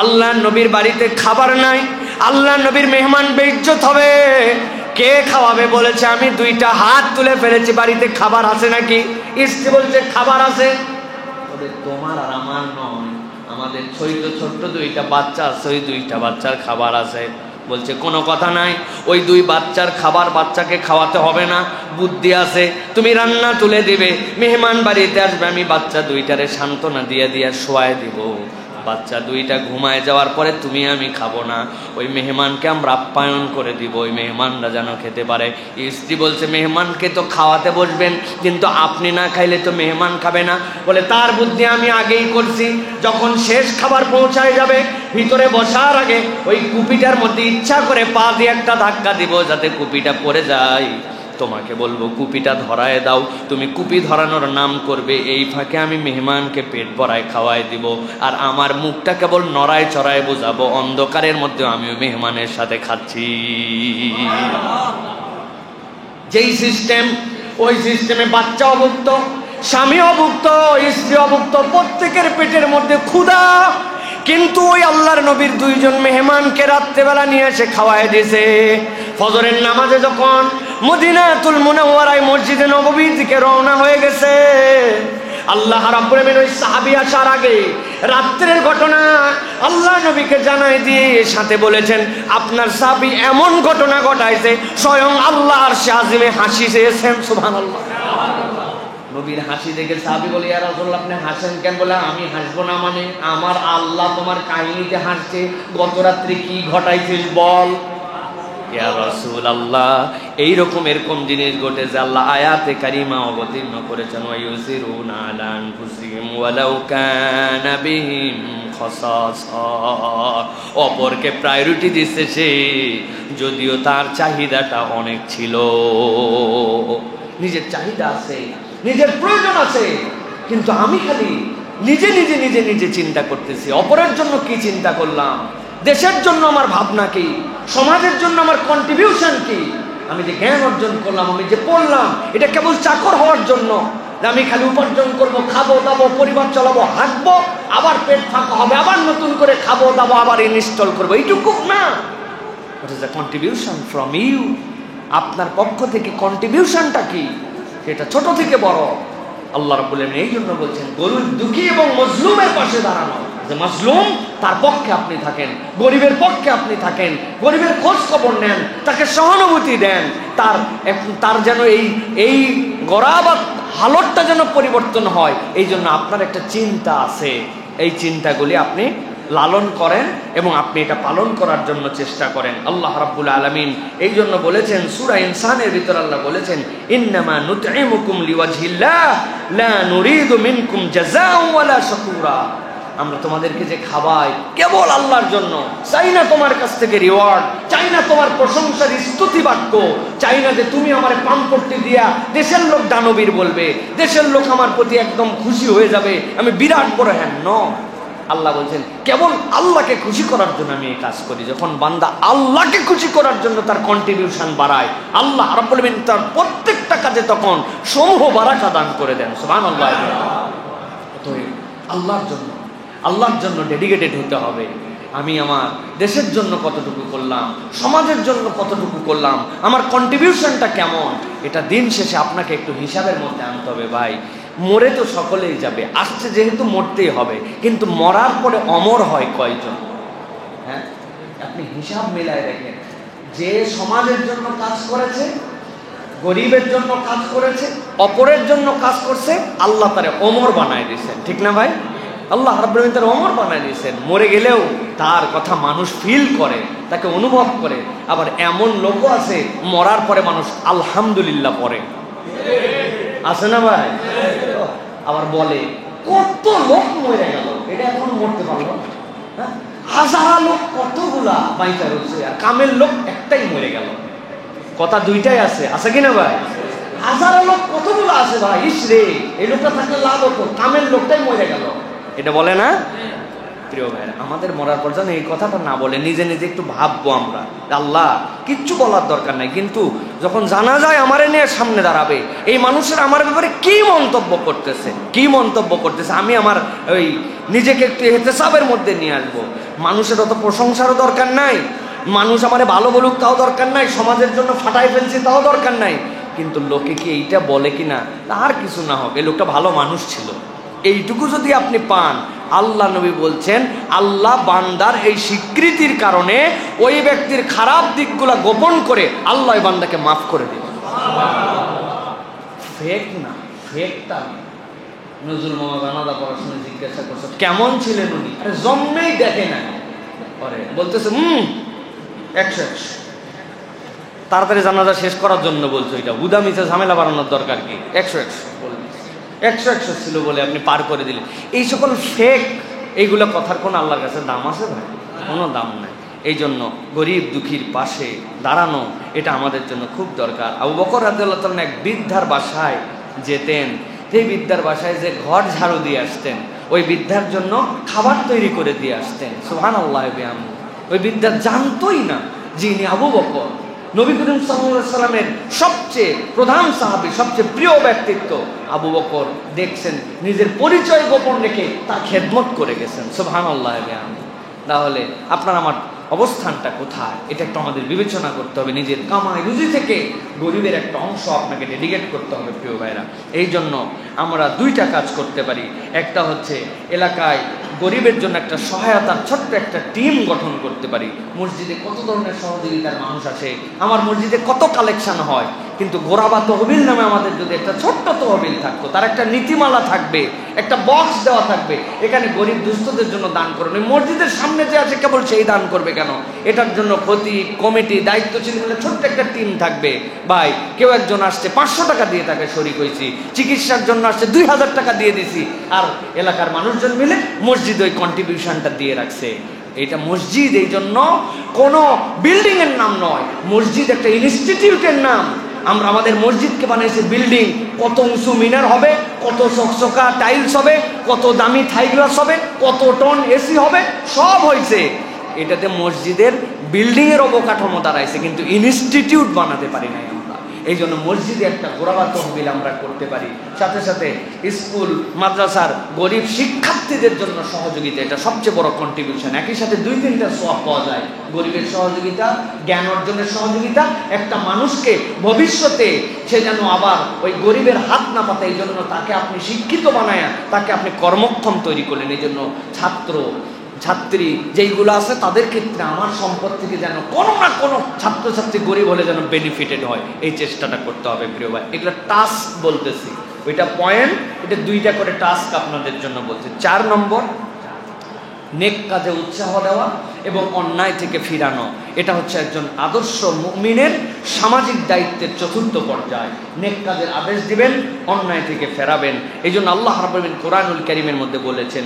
আল্লাহ নবীর বাড়িতে খাবার নাই, আল্লাহ নবীর মেহমান বেইজ্জত হবে, কে খাওয়াবে? বলেছে আমি 2টা হাত তুলে ফেলেছি, বাড়িতে খাবার আছে নাকি? স্ত্রী বলছে খাবার আছে। তবে তোমার আর আমার নয়, আমাদের ছোট্ট 2টা বাচ্চা আছে, ওই 2টা বাচ্চার খাবার আছে। বলছে কোনো কথা নাই, ওই 2 বাচ্চার খাবার বাচ্চাকে খাওয়াতে হবে না, বুদ্ধি আছে, তুমি রান্না তুলে দিবে, মেহমান বাড়িতে আসবে, আমি বাচ্চা 2টারে সান্ত্বনা দিয়ে শোয়ায় দিব, বাচ্চা 2টা ঘুমায় যাওয়ার পরে তুমি আমি খাবো না, ওই মেহমানকে আমরা আপ্যায়ন করে দিব, ওই মেহমানরা যেন খেতে পারে। স্ত্রী বলছে মেহমানকে তো খাওয়াতে বসবেন, কিন্তু আপনি না খাইলে তো মেহমান খাবে না। বলে তার বুদ্ধি আমি আগেই করছি, যখন শেষ খাবার পৌঁছায় যাবে, ভিতরে বসার আগে ওই কুপিটার মধ্যে ইচ্ছা করে পা দিয়ে একটা ধাক্কা দিব যাতে কুপিটা পড়ে যায়। তোমাকে বলবো কুপিটা ধরায় দাও, তুমি কুপি ধরানোর নাম করবে, এই ফাঁকে আমি মেহমানকে পেট ভরায় খাওয়াই দিব, আর আমার মুখটা কেবল নড়ায় চড়ায় বোঝাবো, অন্ধকারের মধ্যে আমি মেহমানের সাথে খাচ্ছি। যেই সিস্টেম, ওই সিস্টেমে বাচ্চা অভুক্ত, স্বামী অভুক্ত, স্ত্রী অভুক্ত, প্রত্যেকের পেটের মধ্যে ক্ষুধা, কিন্তু ওই আল্লাহর নবীর 2জন মেহমানকে রাত্রেবেলা নিয়ে এসে খাওয়ায় দিয়েছে। ফজরের নামাজে যখন মদিনাতুল মুনাওয়ারায় মসজিদে নববীর দিকে রওনা হয়ে গেছে, আল্লাহ রাব্বুল আলামিন ওই সাহাবী আসার আগে রাত্রের ঘটনা আল্লাহ নবীকে জানাই দিয়ে সাথে বলেছেন আপনার সাহাবী এমন ঘটনা ঘটাইছে স্বয়ং আল্লাহর শাজিমে হাসি চেয়েছেন। সুবহানাল্লাহ। নবীর হাসি দেখে সাহাবী বলে ইয়া রাসূলুল্লাহ আপনি হাসেন কেন? বলে আমি হাসবো না মানে, আমার আল্লাহ তোমার কাহিনীতে হাসছে, গত রাত্রে কি ঘটাইছিস বল। ইয়া রাসূলুল্লাহ এরকম জিনিস ঘটেছে, আল্লাহ আয়াতে কারিমা অবতীর্ণ করেছেন ওয়ায়ুসিরুনা আলা আনফুসিহিম ওয়ালাউ কানা বিহিম খাসাসা, অপরকে প্রায়োরিটি দিচ্ছে সে, যদিও তার চাহিদাটা অনেক ছিল। নিজের চাহিদা আছে, নিজের প্রয়োজন আছে, কিন্তু আমি খালি নিজে চিন্তা করতেছি। অপরের জন্য কি চিন্তা করলাম? দেশের জন্য আমার ভাবনা কি? সমাজের জন্য আমার কন্ট্রিবিউশন কি? আমি যে জ্ঞান অর্জন করলাম, আমি যে পড়লাম, এটা কেবল চাকর হওয়ার জন্য? আমি খালি উপার্জন করব, খাবো দাবো, পরিবার চালাবো, হাঁটবো, আবার পেট ফাঁকা হবে, আবার নতুন করে খাবো দাবো, আবার ইনস্টল করবো, এইটুকু না। It is a contribution from you. আপনার পক্ষ থেকে কন্ট্রিবিউশনটা কি? সেটা ছোট থেকে বড়। আল্লাহ রাব্বুল আলামিন এই জন্য বলছেন গরিব দুঃখী এবং মজলুমের পাশে দাঁড়ানো, যে মজলুম তার পক্ষে আপনি থাকেন, গরিবের পক্ষে আপনি থাকেন, গরিবের খোঁজ খবর নেন, তাকে সহানুভূতি দেন, তার যেন এই গরাবাত হালতটা যেন পরিবর্তন হয়। এই জন্য আপনার একটা চিন্তা আছে, এই চিন্তাগুলি আপনি লালন করেন এবং আপনি এটা পালন করার জন্য চেষ্টা করেন। আল্লাহ রাব্বুল আলামিন এই জন্য বলেছেন সূরা ইনসানের ভিতর আল্লাহ বলেছেন, ইন্নামা নুতঈমুকুম লিওয়াজহিল্লাহ লা নুরিদু মিনকুম জাযাআন ওয়ালা শাকুরা। আমরা তোমাদেরকে যে খাওয়াই কেবল আল্লাহর জন্য, চাই না তোমার কাছ থেকে রিওয়ার্ড, চাই না তোমার প্রশংসার স্তুতি বাক্য, চাই না যে তুমি আমার পাম্পট্টি দিয়া দেশের লোক দানবীর বলবে, দেশের লোক আমার প্রতি একদম খুশি হয়ে যাবে, আমি বিরাট বড় হ্যাঁ ন। আল্লাহ বলছেন কেবল আল্লাহকে খুশি করার জন্য আমি এই কাজ করি। যখন বান্দা আল্লাহকে খুশি করার জন্য তার কন্ট্রিবিউশন বাড়ায়, আল্লাহ রাব্বুল আলামিন তার প্রত্যেকটা কাজে তখন সমূহ বারাকা দান করে দেন। সুবহানাল্লাহ। আল্লাহর জন্য ডেডিকেটেড হতে হবে। আমি আমার দেশের জন্য কতটুকু করলাম, সমাজের জন্য কতটুকু করলাম, আমার কন্ট্রিবিউশনটা কেমন, এটা দিন শেষে আপনাকে একটু হিসাবের মধ্যে আনতে হবে। ভাই, মরে তো সকলেই যাবে, আসছে যেহেতু মরতেই হবে, কিন্তু মরার পরে অমর হয় কয়জন? হ্যাঁ, আপনি হিসাব মিলায় দেখেন, যে সমাজের জন্য কাজ করেছে, গরিবের জন্য কাজ করেছে, অপরের জন্য কাজ করছে, আল্লাহ তারে অমর বানায় দিয়েছেন। ঠিক না ভাই? আল্লাহ রাব্বুল আলামিন তার অমর বানায় দিয়েছেন। মরে গেলেও তার কথা মানুষ ফিল করে, তাকে অনুভব করে। আবার এমন লোকও আছে মরার পরে মানুষ আলহামদুলিল্লাহ পড়ে, আছে না ভাই? আবার বলে কত লোক মরে গেল, এটা এখন মরতে পারলো না। হাজারা লোক কতগুলা বাইচা রয়েছে, আর কামের লোক একটাই মরে গেল। কথা দুইটাই আছে, আছে কিনা ভাই? হাজারা লোক কতগুলো আছে ভাই, ইসরে এই লোকটা থাকলে লাভ হতো, কামের লোকটাই মরে গেল, এটা বলে না? প্রিয় ভাইরা, আমাদের মরার পর যেন এই কথাটা না বলে, নিজে নিজে একটু ভাববো আমরা, আল্লাহ কিচ্ছু বলার দরকার নাই, কিন্তু যখন জানা যায় আমারে নিয়ে সামনে দাঁড়াবে, এই মানুষের আমার ব্যাপারে কি মন্তব্য করতেছে, আমি আমার ওই নিজেকে একটু ইহতিসাবের মধ্যে নিয়ে আসবো। মানুষের অত প্রশংসারও দরকার নাই, মানুষ আমারে ভালো বলুক তাও দরকার নাই, সমাজের জন্য ফাটাই ফেলছি তাও দরকার নাই, কিন্তু লোকে কি এইটা বলে কিনা, তার কিছু না হোক, এই লোকটা ভালো মানুষ ছিল, এইটুকু যদি আপনি পান, আল্লাহ নবী বলছেন আল্লাহ বান্দার এই স্বীকৃতির কারণে ওই ব্যক্তির খারাপ দিকগুলা গোপন করে আল্লাহ ওই বান্দাকে মাফ করে দিবেন। ফেক না, ফেকটা নজরুল মামা জানাজা পড়াশোনা জিজ্ঞাসা করছে কেমন ছিলেন উনি, আরে জন্মেই দেখে না, পরে বলতেছে 100 তাড়াতাড়ি জানাজা শেষ করার জন্য বলছো, এটা হুদা মিছে ঝামেলা বাড়ানোর দরকার কি? 100 ছিল বলে আপনি পার করে দিলেন। এই সকল ফেক, এইগুলো কথার কোনো আল্লাহর কাছে দাম আছে ভাই? কোনো দাম নাই। এই জন্য গরিব দুঃখীর পাশে দাঁড়ানো এটা আমাদের জন্য খুব দরকার। আবু বকর রাদিয়াল্লাহু তাআলা এক বৃদ্ধার বাসায় যেতেন, সেই বৃদ্ধার বাসায় যে ঘর ঝাড়ু দিয়ে আসতেন, ওই বৃদ্ধার জন্য খাবার তৈরি করে দিয়ে আসতেন। সুবহানাল্লাহ। ওই বৃদ্ধা জানতোই না যিনি আবু বকর, নবী করিম সাল্লাল্লাহু আলাইহি সাল্লামের সবচেয়ে প্রধান সাহাবী, সবচেয়ে প্রিয় ব্যক্তিত্ব। আবু বকর দেখছেন নিজের পরিচয় গোপন রেখে তার খেদমত করে গেছেন। সুবহানাল্লাহ। তাহলে আপনার আমার অবস্থানটা কোথায়, এটা একটু আমাদের বিবেচনা করতে হবে। নিজের কামাই রুজি থেকে গরিবের একটা অংশ আপনাকে ডেডিকেট করতে হবে প্রিয় ভাইরা। এই জন্য আমরা দুইটা কাজ করতে পারি। একটা হচ্ছে এলাকায় গরিবের জন্য একটা সহায়তার ছোট্ট একটা টিম গঠন করতে পারি। মসজিদে কত ধরনের সহযোগিতার মানুষ আসে, আমার মসজিদে কত কালেকশন হয়, কিন্তু গোরাবা তহবিল নামে আমাদের যদি একটা ছোট্ট তহবিল থাকতো, তার একটা নীতিমালা থাকবে, একটা বক্স দেওয়া থাকবে, এখানে গরিব দুস্থদের জন্য দান করুন। মসজিদের সামনে যে আছে কেবল সেই দান করবে কেন, এটার জন্য প্রতি কমিটি দায়িত্বশীল মিলে ছোট্ট একটা টিম থাকবে। ভাই, কেউ একজন আসছে 500 টাকা দিয়ে তাকে শরীক হয়েছি, চিকিৎসার জন্য আসছে 2000 টাকা দিয়ে দিছি, আর এলাকার মানুষজন মিলে মসজিদ ওই কন্ট্রিবিউশনটা দিয়ে রাখছে। এটা মসজিদ এই জন্য কোনো বিল্ডিং এর নাম নয়, মসজিদ একটা ইনস্টিটিউটের নাম। আমরা আমাদের মসজিদকে বানাইছি বিল্ডিং, কত উঁচু মিনার হবে, কত চকচকা টাইলস হবে, কত দামি থাই গ্লাস হবে, কত টন এসি হবে, সব হয়েছে। এটাতে মসজিদের বিল্ডিং এর অবকাঠামো দাঁড়াইছে, কিন্তু ইনস্টিটিউট বানাতে পারি নাই আমরা। এই জন্য মসজিদে একটা গোরাবা তহবিল আমরা করতে পারি। সাথে সাথে স্কুল মাদ্রাসার গরিব শিক্ষার্থীদের জন্য সহযোগিতা, এটা সবচেয়ে বড় কন্ট্রিবিউশন। একই সাথে 2-3টা সওয়াব পাওয়া যায়, গরিবের সহযোগিতা, জ্ঞান অর্জনের সহযোগিতা, একটা মানুষকে ভবিষ্যতে সে যেন আবার ওই গরিবের হাত না পাতে, এই জন্য তাকে আপনি শিক্ষিত বানায়া তাকে আপনি কর্মক্ষম তৈরি করলেন। এই জন্য ছাত্র ছাত্রী যেইগুলো আছে তাদের ক্ষেত্রে আমার সম্পদ থেকে যেন কোনো না কোনো ছাত্রছাত্রী গরিব হলে যেন বেনিফিটেড হয়, এই চেষ্টাটা করতে হবে প্রিয় ভাই। এগুলো টাস্ক বলতেছি, ওইটা পয়েন্ট, এটা 2টা করে টাস্ক আপনাদের জন্য বলছি। 4 নম্বর, নেক কাজে উৎসাহ দেওয়া এবং অন্যায় থেকে ফিরানো, এটা হচ্ছে একজন আদর্শ মুমিনের সামাজিক দায়িত্বের চতুর্থ পর্যায়। নেক কাজের আদেশ দিবেন, অন্যায় থেকে ফেরাবেন। এই জন্য আল্লাহ রাব্বুল আলামিন কোরআনুল কারীমের মধ্যে বলেছেন,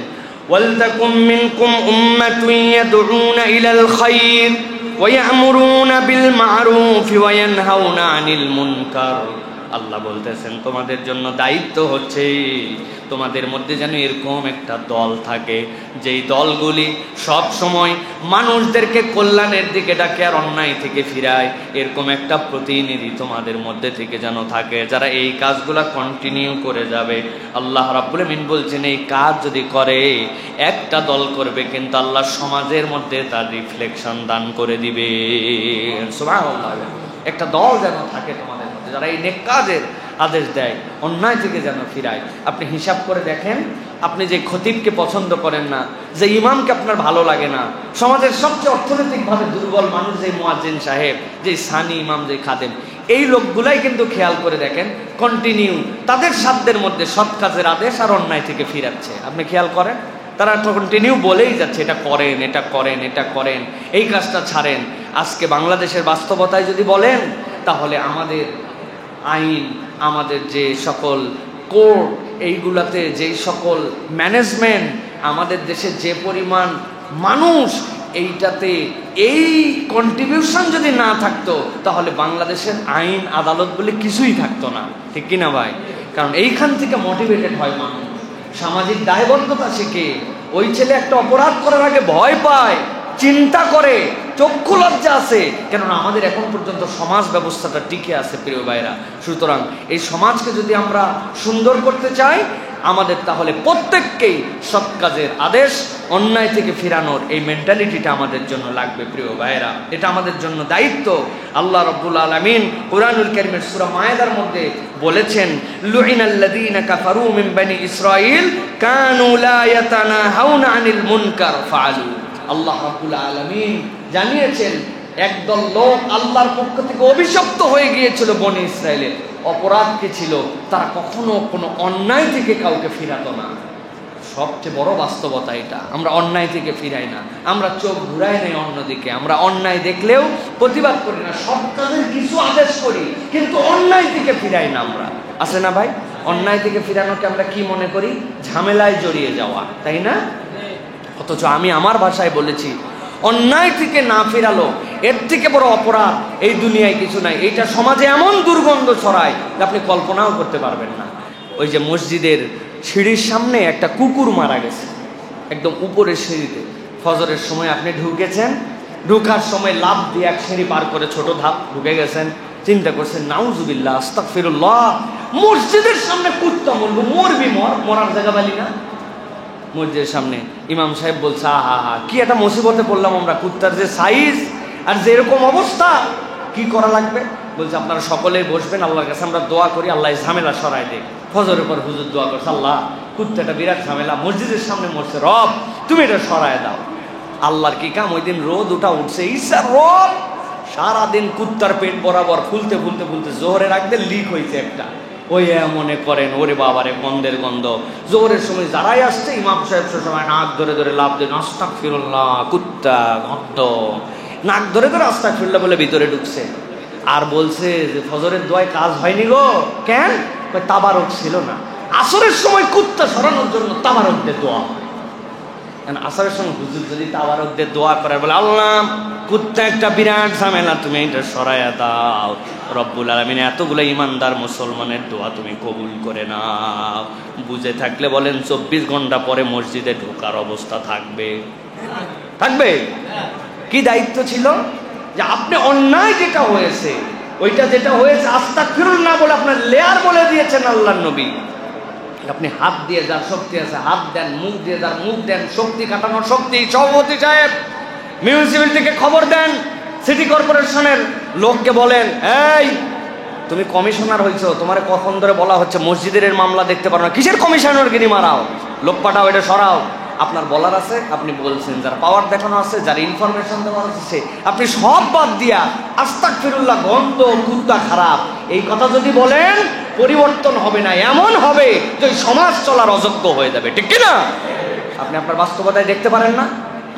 ওয়ালতাকুম মিনকুম উম্মাতুন ইয়াদউনা ইলাল খায়র ওয়া ইয়া'মুরুনা বিল মা'রুফ ওয়া ইয়ানহাউনা আনিল মুনকার। আল্লাহ বলতেছেন তোমাদের জন্য দায়িত্ব হচ্ছে তোমাদের মধ্যে যেন এরকম একটা দল থাকে, যেই দলগুলি সব সময় মানুষদেরকে কল্যাণের দিকে ডাকে আর অন্যায় থেকে ফিরায়। এরকম একটা প্রতিনিধি তোমাদের মধ্যে থেকে যেন থাকে, যারা এই কাজগুলা কন্টিনিউ করে যাবে। আল্লাহ রাব্বুল আমিন বলছেন এই কাজ যদি করে একটা দল করবে, কিন্তু আল্লাহ সমাজের মধ্যে তার রিফ্লেকশন দান করে দিবে। সুবহানাল্লাহ। একটা দল যেন থাকে তোমাদের মধ্যে যারা এই নেক কাজের আদেশ দেয়, অন্যায় থেকে যেন ফিরায়। আপনি হিসাব করে দেখেন, আপনি যে খতিবকে পছন্দ করেন না, যে ইমামকে আপনার ভালো লাগে না, সমাজের সবচেয়ে অর্থনৈতিকভাবে দুর্বল মানুষ যে মুয়াজ্জিন সাহেব, যে সানি ইমাম, যে খাদেম, এই লোকগুলাই কিন্তু খেয়াল করে দেখেন কন্টিনিউ তাদের সাধ্যের মধ্যে সৎ কাজের আদেশ আর অন্যায় থেকে ফিরাচ্ছে। আপনি খেয়াল করেন, তারা কন্টিনিউ বলেই যাচ্ছে এটা করেন, এটা করেন, এটা করেন, এই কাজটা ছাড়েন। আজকে বাংলাদেশের বাস্তবতায় যদি বলেন, তাহলে আমাদের আইন, আমাদের যে সকল কোর্ট, এইগুলাতে যেই সকল ম্যানেজমেন্ট, আমাদের দেশে যে পরিমাণ মানুষ, এইটাতে এই কন্ট্রিবিউশন যদি না থাকতো তাহলে বাংলাদেশের আইন আদালত বলে কিছুই থাকতো না। ঠিক কিনা ভাই? কারণ এইখান থেকে মোটিভেটেড হয় মানুষ, সামাজিক দায়বদ্ধতা শিখে। ওই ছেলে একটা অপরাধ করার আগে ভয় পায়, চিন্তা করে, চক্ষু লজ্জা আছে, কেননা আমাদের এখন পর্যন্ত সমাজ ব্যবস্থাটা টিকে আছে প্রিয় ভাইরা। সুতরাং এই সমাজকে যদি আমরা সুন্দর করতে চাই, আমাদের তাহলে প্রত্যেককেই সৎ কাজের আদেশ, অন্যায় থেকে ফিরানোর এই মেন্টালিটিটা আমাদের জন্য লাগবে প্রিয় ভাইরা। এটা আমাদের জন্য দায়িত্ব। আল্লাহ রাব্বুল আলামিন কুরআনুল কারীমের সূরা মায়েদার মধ্যে বলেছেন, লুইনাল্লাযীনা কাফারু মিন বনি ইসরাঈল কানু লা ইয়াতানাহাউনা আনিল মুনকার ফাআলু। আল্লাহ রাব্বুল আলামিন জানিয়েছেন একদল লোক আল্লাহর পক্ষ থেকে অভিশপ্ত হয়ে গিয়েছিল বনি ইসরাইলের। অপরাধ কি ছিল? তারা কখনো কোনো অন্যায় থেকে কাউকে ফিরাতো না। সবচেয়ে বড় বাস্তবতা এটা। আমরা অন্যায় থেকে ফিরাই না, আমরা চোখ ঘুরাই নাই অন্যদিকে, আমরা অন্যায় দেখলেও প্রতিবাদ করি না, সব কাজের কিছু আদেশ করি, কিন্তু অন্যায় থেকে ফিরাই না। আমরা আছে না ভাই? অন্যায় থেকে ফিরানোকে আমরা কি মনে করি? ঝামেলায় জড়িয়ে যাওয়া, তাই না? অথচ আমি আমার ভাষায় বলেছি, অন্যায় থেকে না ফিরালো এর থেকে বড় অপরাধ এই দুনিয়ায় কিছু নাই। এইটা সমাজে এমন দুর্গন্ধ ছড়ায় যে আপনি কল্পনাও করতে পারবেন না। ওই যে মসজিদের সিঁড়ির সামনে একটা কুকুর মারা গেছে, একদম উপরের সিঁড়িতে। ফজরের সময় আপনি ঢুকেছেন, ঢুকার সময় লাফ দিয়ে এক সিঁড়ি পার করে ছোট ধাপ ঢুকে গেছেন, চিন্তা করছেন নাউজুবিল্লাহ আস্তাগফিরুল্লাহ, মসজিদের সামনে কুত্তা মরবো, মরবি মর, মরার জায়গা পালি না। মসজিদের সামনে ইমাম সাহেব বলছে, আহা হা, কি একটা মুসিবতে পড়লাম আমরা, কুত্তার যে সাইজ আর যে এরকম অবস্থা, কি করা লাগবে? বলছে আপনারা সকলেই বসবেন, আল্লাহর কাছে আমরা দোয়া করি আল্লাহ ঝামেলা সরাই দেয়। ফজরের পর হুজুর দোয়া করছে, আল্লাহ কুত্তাটা বিরাট ঝামেলা, মসজিদের সামনে মরছে, রব তুমি এটা সরায় দাও। আল্লাহর কি কাম, ওই দিন রোদ উঠছে, ঈশার রোদ, সারাদিন কুত্তার পেট বরাবর ফুলতে ফুলতে ফুলতে জোহরে রাখতে লিক হয়েছে একটা। ওই মনে করেন ওরে বাবারে গন্ধের গন্ধ। জোহরের সময় যারাই আসছে ইমাম সাহেব সে সময় নাক ধরে ধরে লাভ দেন, আস্তাগফিরুল্লাহ, কুত্তা গন্ধ, নাক ধরে ধরে আস্তাগফিরুল্লাহ বলে ভিতরে ঢুকছে। আর বলছে যে ফজরের দোয়ায় কাজ হয়নি গো, কেন? তাবারক ছিল না। আসরের সময় কুত্তা সরানোর জন্য তাবারক দিয়ে দোয়া হয়। আসরের সময় হুজুর যদি তাবারক দিয়ে দোয়া করে, বলে আল্লাহ কুত্তা একটা বিরাট ঝামেলা, তুমি এটা সরাইয়া দাও। রব্বুল আলামিন এতগুলো ইমানদার মুসলমানের দোয়া তুমি কবুল করে নাও। বুঝে থাকলে বলেন 24 ঘন্টা পরে মসজিদে ঢোকার অবস্থা থাকবে? থাকবে? কি দায়িত্ব ছিল যে আপনি অন্যায় যেটা হয়েছে, ওইটা যেটা হয়েছে আস্তাগফিরুল্লাহ বলে আপনার লেয়ার বলে দিয়েছেন আল্লাহর নবী। আপনি হাত দিয়ে যার শক্তি আছে হাত দেন, মুখ দিয়ে যার মুখ দেন, শক্তি কাটানোর শক্তি। সভাপতি সাহেব মিউনিসিপ্যালিটিকে খবর দেন, সিটি কর্পোরেশনের লোককে বলেন, এই তুমি কমিশনার হয়েছো, তোমার কখন ধরে বলা হচ্ছে মসজিদের মামলা দেখতে পারো না, কিসের কমিশনার গিরি মারাও, লোক পাঠাও, এটা সরাও। আপনার বলার আছে, আপনি বলছেন, যার পাওয়ার দেখানো আছে, যার ইনফরমেশন দেওয়া আছে, আপনি সব বাদ দিয়া আস্তাগফিরুল্লাহ গন্ধ, কুত্তা খারাপ, এই কথা যদি বলেন পরিবর্তন হবে না, এমন হবে যে সমাজ চলার অযোগ্য হয়ে যাবে। ঠিক কিনা? আপনি আপনার বাস্তবতায় দেখতে পারেন না?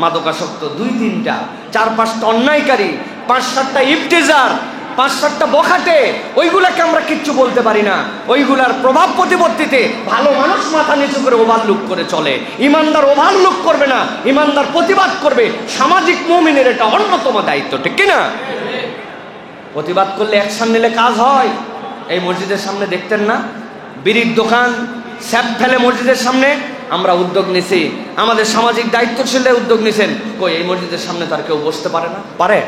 মাদকাসক্ত 2-3টা, 4-5টা অন্যায়কারী, 5-7টা ইফতেজার, 5-7টা বখাটে, ওইগুলাকে আমরা কিচ্ছু বলতে পারি না। ওইগুলার প্রভাব প্রতিপত্তিতে ভালো মানুষ মাথা নিচু করে ওভারলুক করে চলে। ইমানদার ওভারলুক করবে না, ইমানদার প্রতিবাদ করবে। সামাজিক মুমিনের এটা অন্যতম দায়িত্ব, ঠিক কিনা? প্রতিবাদ করলে অ্যাকশন নিলে কাজ হয়। এই মসজিদের সামনে দেখতেন না বিড়ির দোকান স্যাপ ফেলে মসজিদের সামনে? আমরা উদ্যোগ নিছি, আমাদের সামাজিক দায়িত্বশীলরা উদ্যোগ নিছেন। কই এই মসজিদের সামনে তার কেউ বসতে পারে না? পারে?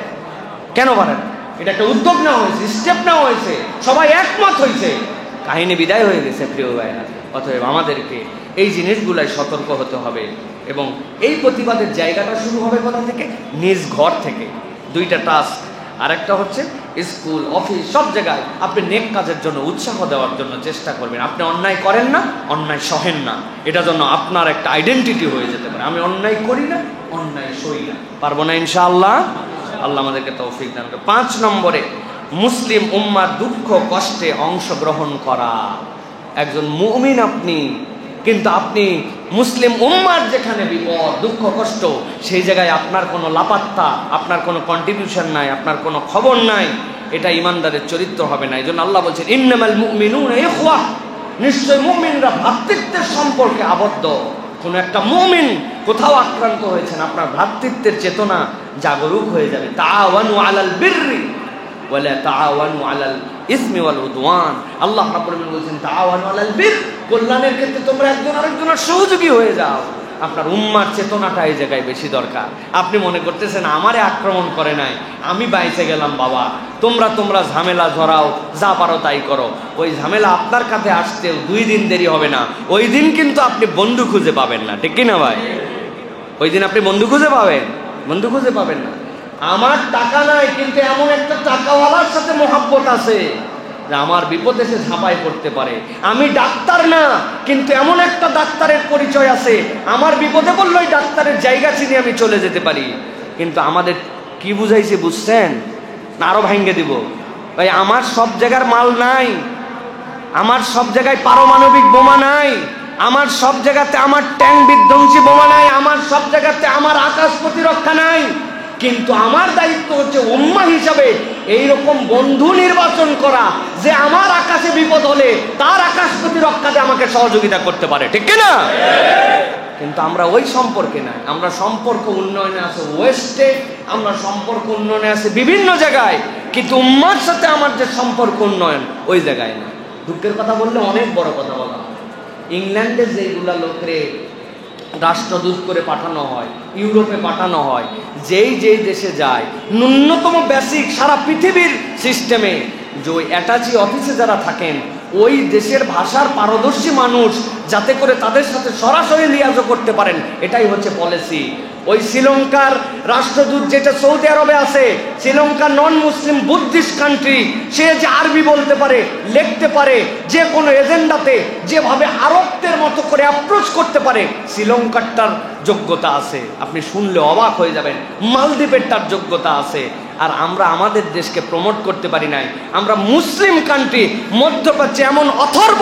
কেন পারে না? এটা একটা উদ্যোগ নেওয়া হয়েছে, স্টেপ নেওয়া হয়েছে, সবাই একমত হয়েছে, কাহিনী বিদায় হয়ে গেছে প্রিয় ভাইরা। অতএব আমাদেরকে এই জিনিসগুলাই সতর্ক হতে হবে এবং এই প্রতিবাদের জায়গাটা শুরু হবে কোথা থেকে? নিজ ঘর থেকে। 2টা টাস্ক, আরেকটা হচ্ছে স্কুল, অফিস, সব জায়গায় আপনি নেক কাজের জন্য উৎসাহ দেওয়ার জন্য চেষ্টা করবেন। আপনি অন্যায় করেন না, অন্যায় সহেন না, এটা জন্য আপনার একটা আইডেন্টিটি হয়ে যেতে পারে। আমি অন্যায় করি না, অন্যায় সই না। পারবো না ইনশাআল্লাহ? আল্লাহ আমাদেরকে তৌফিক দান করে। 5 নম্বরে মুসলিম উম্মার দুঃখ কষ্টে অংশগ্রহণ করা। একজন মুমিন আপনি, কিন্তু আপনি মুসলিম উম্মার যেখানে বিপদ, দুঃখ, কষ্ট, সেই জায়গায় আপনার কোনো লাপাত্তা, আপনার কোনো কন্ট্রিবিউশন নাই, আপনার কোনো খবর নাই, এটা ইমানদারের চরিত্র হবে না। এই জন্য আল্লাহ বলছেন ইন্নামাল মুমিনুনা ইখওয়া, নিশ্চয় মুমিনরা ভ্রাতৃত্বের সম্পর্কে আবদ্ধ। কোনো একটা মুমিন কোথাও আক্রান্ত হয়েছেন, আপনার ভ্রাতৃত্বের চেতনা জাগরুক হয়ে যাবে। তাআওয়ানু আলাল বিররি ওয়ালা তাআওয়ানু আলাল ইসমি ওয়াল উদওয়ান। আল্লাহ রাব্বুল আলামিন বলেছেন তাআওয়ানু আলাল বির, কল্যাণের ক্ষেত্রে তোমরা একজন আরেকজনের সহযোগী হয়ে যাও। আপনার উম্মার চেতনাটা এই জায়গায় বেশি দরকার। আপনি মনে করতেছেন আমারে আক্রমণ করে নাই, আমি বাইচে গেলাম বাবা, তোমরা ঝামেলা ঝরাও, যা পারো তাই করো। ওই ঝামেলা আপনার কাছে আসতেও 2 দিন দেরি হবে না। ওই দিন কিন্তু আপনি বন্ধু খুঁজে পাবেন না, ঠিক কিনা ভাই? ওই দিন আপনি বন্ধু খুঁজে পাবেন? বন্ধু খুঁজে পাবেন না। আমার টাকা নাই, কিন্তু এমন একটা টাকাওয়ালার সাথে মহাব্বত আছে যে আমার বিপদে সে ঝাঁপাই করতে পারে। আমি ডাক্তার না, কিন্তু এমন একটা ডাক্তারের পরিচয় আছে, আমার বিপদে বললেই ডাক্তারের জায়গা চিনি আমি চলে যেতে পারি। কিন্তু আমাদের কি বুঝাইছে বুঝছেন না? আরো ভাঙ্গে দিব ভাই। আমার সব জায়গার মাল নাই, আমার সব জায়গায় পারমাণবিক বোমা নাই, আমার সব জায়গাতে আমার ট্যাঙ্ক বিধ্বংসী বোমা নাই, আমার সব জায়গাতে আমার আকাশ প্রতিরক্ষা নাই, কিন্তু আমার দায়িত্ব হচ্ছে উম্মাহ হিসাবে এইরকম বন্ধু নির্বাচন করা যে আমার আকাশে বিপদ হলে তার আকাশ প্রতিরক্ষাতে আমাকে সহযোগিতা করতে পারে, ঠিক কিনা? কিন্তু আমরা ওই সম্পর্কে নাই। আমরা সম্পর্ক উন্নয়নে আছে ওয়েস্টে, আমরা সম্পর্ক উন্নয়নে আছে বিভিন্ন জায়গায়, কিন্তু উম্মার সাথে আমার যে সম্পর্ক উন্নয়ন ওই জায়গায় না। দুঃখের কথা বললে অনেক বড় কথা বলা। ইংল্যান্ডে যেগুলা লোকরে রাষ্ট্রদূত করে পাঠানো হয়, ইউরোপে পাঠানো হয়, যেই দেশে যায় ন্যূনতম বেসিক সারা পৃথিবীর সিস্টেমে যে ওই অ্যাটাচি অফিসে যারা থাকেন ওই দেশের ভাষার পারদর্শী মানুষ যাতে করে তাদের সাথে সরাসরি লিয়াজও করতে পারেন, এটাই হচ্ছে পলিসি। ওই শ্রীলঙ্কার রাষ্ট্রদূত যেটা সৌদি আরবে আছে, শ্রীলঙ্কা নন মুসলিম বুদ্ধিস্ট কান্ট্রি, সে যে আরবি বলতে পারে, লিখতে পারে, যে কোনো এজেন্ডাতে যেভাবে আরবদের মতো করে অ্যাপ্রোচ করতে পারে, শ্রীলঙ্কারটার যোগ্যতা আছে। আপনি শুনলে অবাক হয়ে যাবেন। মালদ্বীপের তার যোগ্যতা আছে। আর আমরা আমাদের দেশকে প্রমোট করতে পারি নাই। আমরা মুসলিম কান্ট্রি, মধ্যপ্রাচ্যে এমন অথর্ব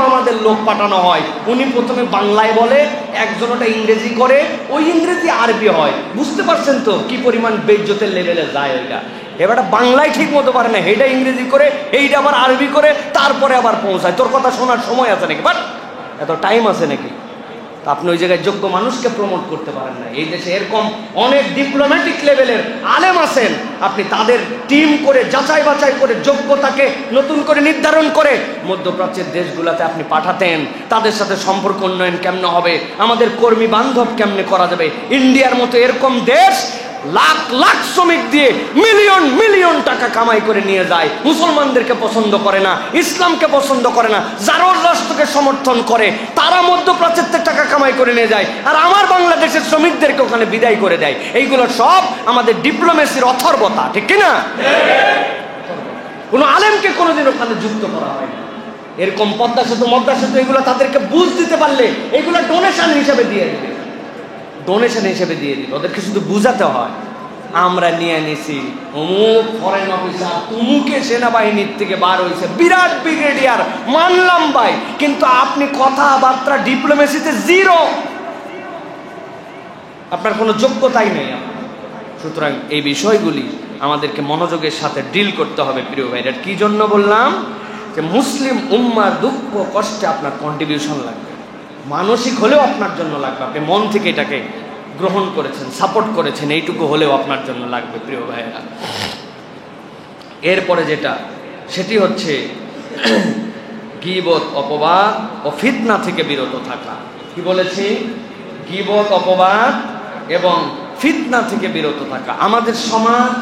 আমাদের লোক পাঠানো হয়, উনি প্রথমে বাংলায় বলে, একজন ওটা ইংরেজি করে, ওই ইংরেজি আরবি হয়। বুঝতে পারছেন তো কি পরিমাণ বেইজ্জতের লেভেলে যায় ওইটা। এবারটা বাংলায় ঠিক মতো পারে না, এইটা ইংরেজি করে, এইটা আবার আরবি করে, তারপরে আবার পৌঁছায়। তোর কথা শোনার সময় আছে নাকি? বাট এত টাইম আছে নাকি? আপনি ওই জায়গায় যোগ্য মানুষকে প্রমোট করতে পারেন না। এই দেশে এরকম অনেক ডিপ্লোম্যাটিক লেভেলের আলেম আছেন, আপনি তাদের টিম করে যাচাই বাছাই করে যোগ্যতাকে নতুন করে নির্ধারণ করে মধ্যপ্রাচ্যের দেশগুলোতে আপনি পাঠাতেন। তাদের সাথে সম্পর্ক উন্নয়ন কেমনে হবে, আমাদের কর্মী বান্ধব কেমনে করা যাবে। ইন্ডিয়ার মতো এরকম দেশ লাখ লাখ শ্রমিক দিয়ে মিলিয়ন টাকা কামাই করে নিয়ে যায়, মুসলমানদেরকে পছন্দ করে না, ইসলামকে পছন্দ করে না, জারোর রাষ্ট্রকে সমর্থন করে, তারা মধ্যপ্রাচ্যের টাকা কামাই করে নিয়ে যায়, আর আমার বাংলাদেশের শ্রমিকদেরকে ওখানে বিদায় করে দেয়। এইগুলো সব আমাদের ডিপ্লোমেসির অথর্বতা, ঠিক কিনা? কোনো আলেমকে কোনোদিন ওখানে যুক্ত করা হয় না। এরকম পদ্মা সেতু মদ্দা সেতু এগুলো তাদেরকে বুঝ দিতে পারলে এগুলো ডোনেশন হিসেবে দিয়ে দিবে, ওদেরকে শুধু বুঝাতে হয়। আমরা নিয়ে নিছি অমুক ফরেন অফিসার, তুমুকে সেনাবাহিনীর থেকে বার হয়েছে, বিরাট ব্রিগেডিয়ার, মানলাম ভাই, কিন্তু আপনি কথাবার্তা ডিপ্লোমেসিতে জিরো। আপনার কোনো যোগ্যতাই নেই। সুতরাং এই বিষয়গুলি আমাদেরকে মনোযোগের সাথে ডিল করতে হবে প্রিয় ভাইরা। কি জন্য বললাম যে মুসলিম উম্মার দুঃখ কষ্টে আপনার কন্ট্রিবিউশন লাগবে, মানসিক হলেও আপনার জন্য লাগবে। আপনি মন থেকে এটাকে গ্রহণ করেছেন, সাপোর্ট করেছেন, এইটুকু হলেও আপনার জন্য লাগবে প্রিয় ভাইরা। এরপরে যেটা সেটি হচ্ছে গীবত, অপবাদ ও ফিতনা থেকে বিরত থাকা। কি বলেছি? গীবত, অপবাদ এবং ফিতনা থেকে বিরত থাকা। আমাদের সমাজ,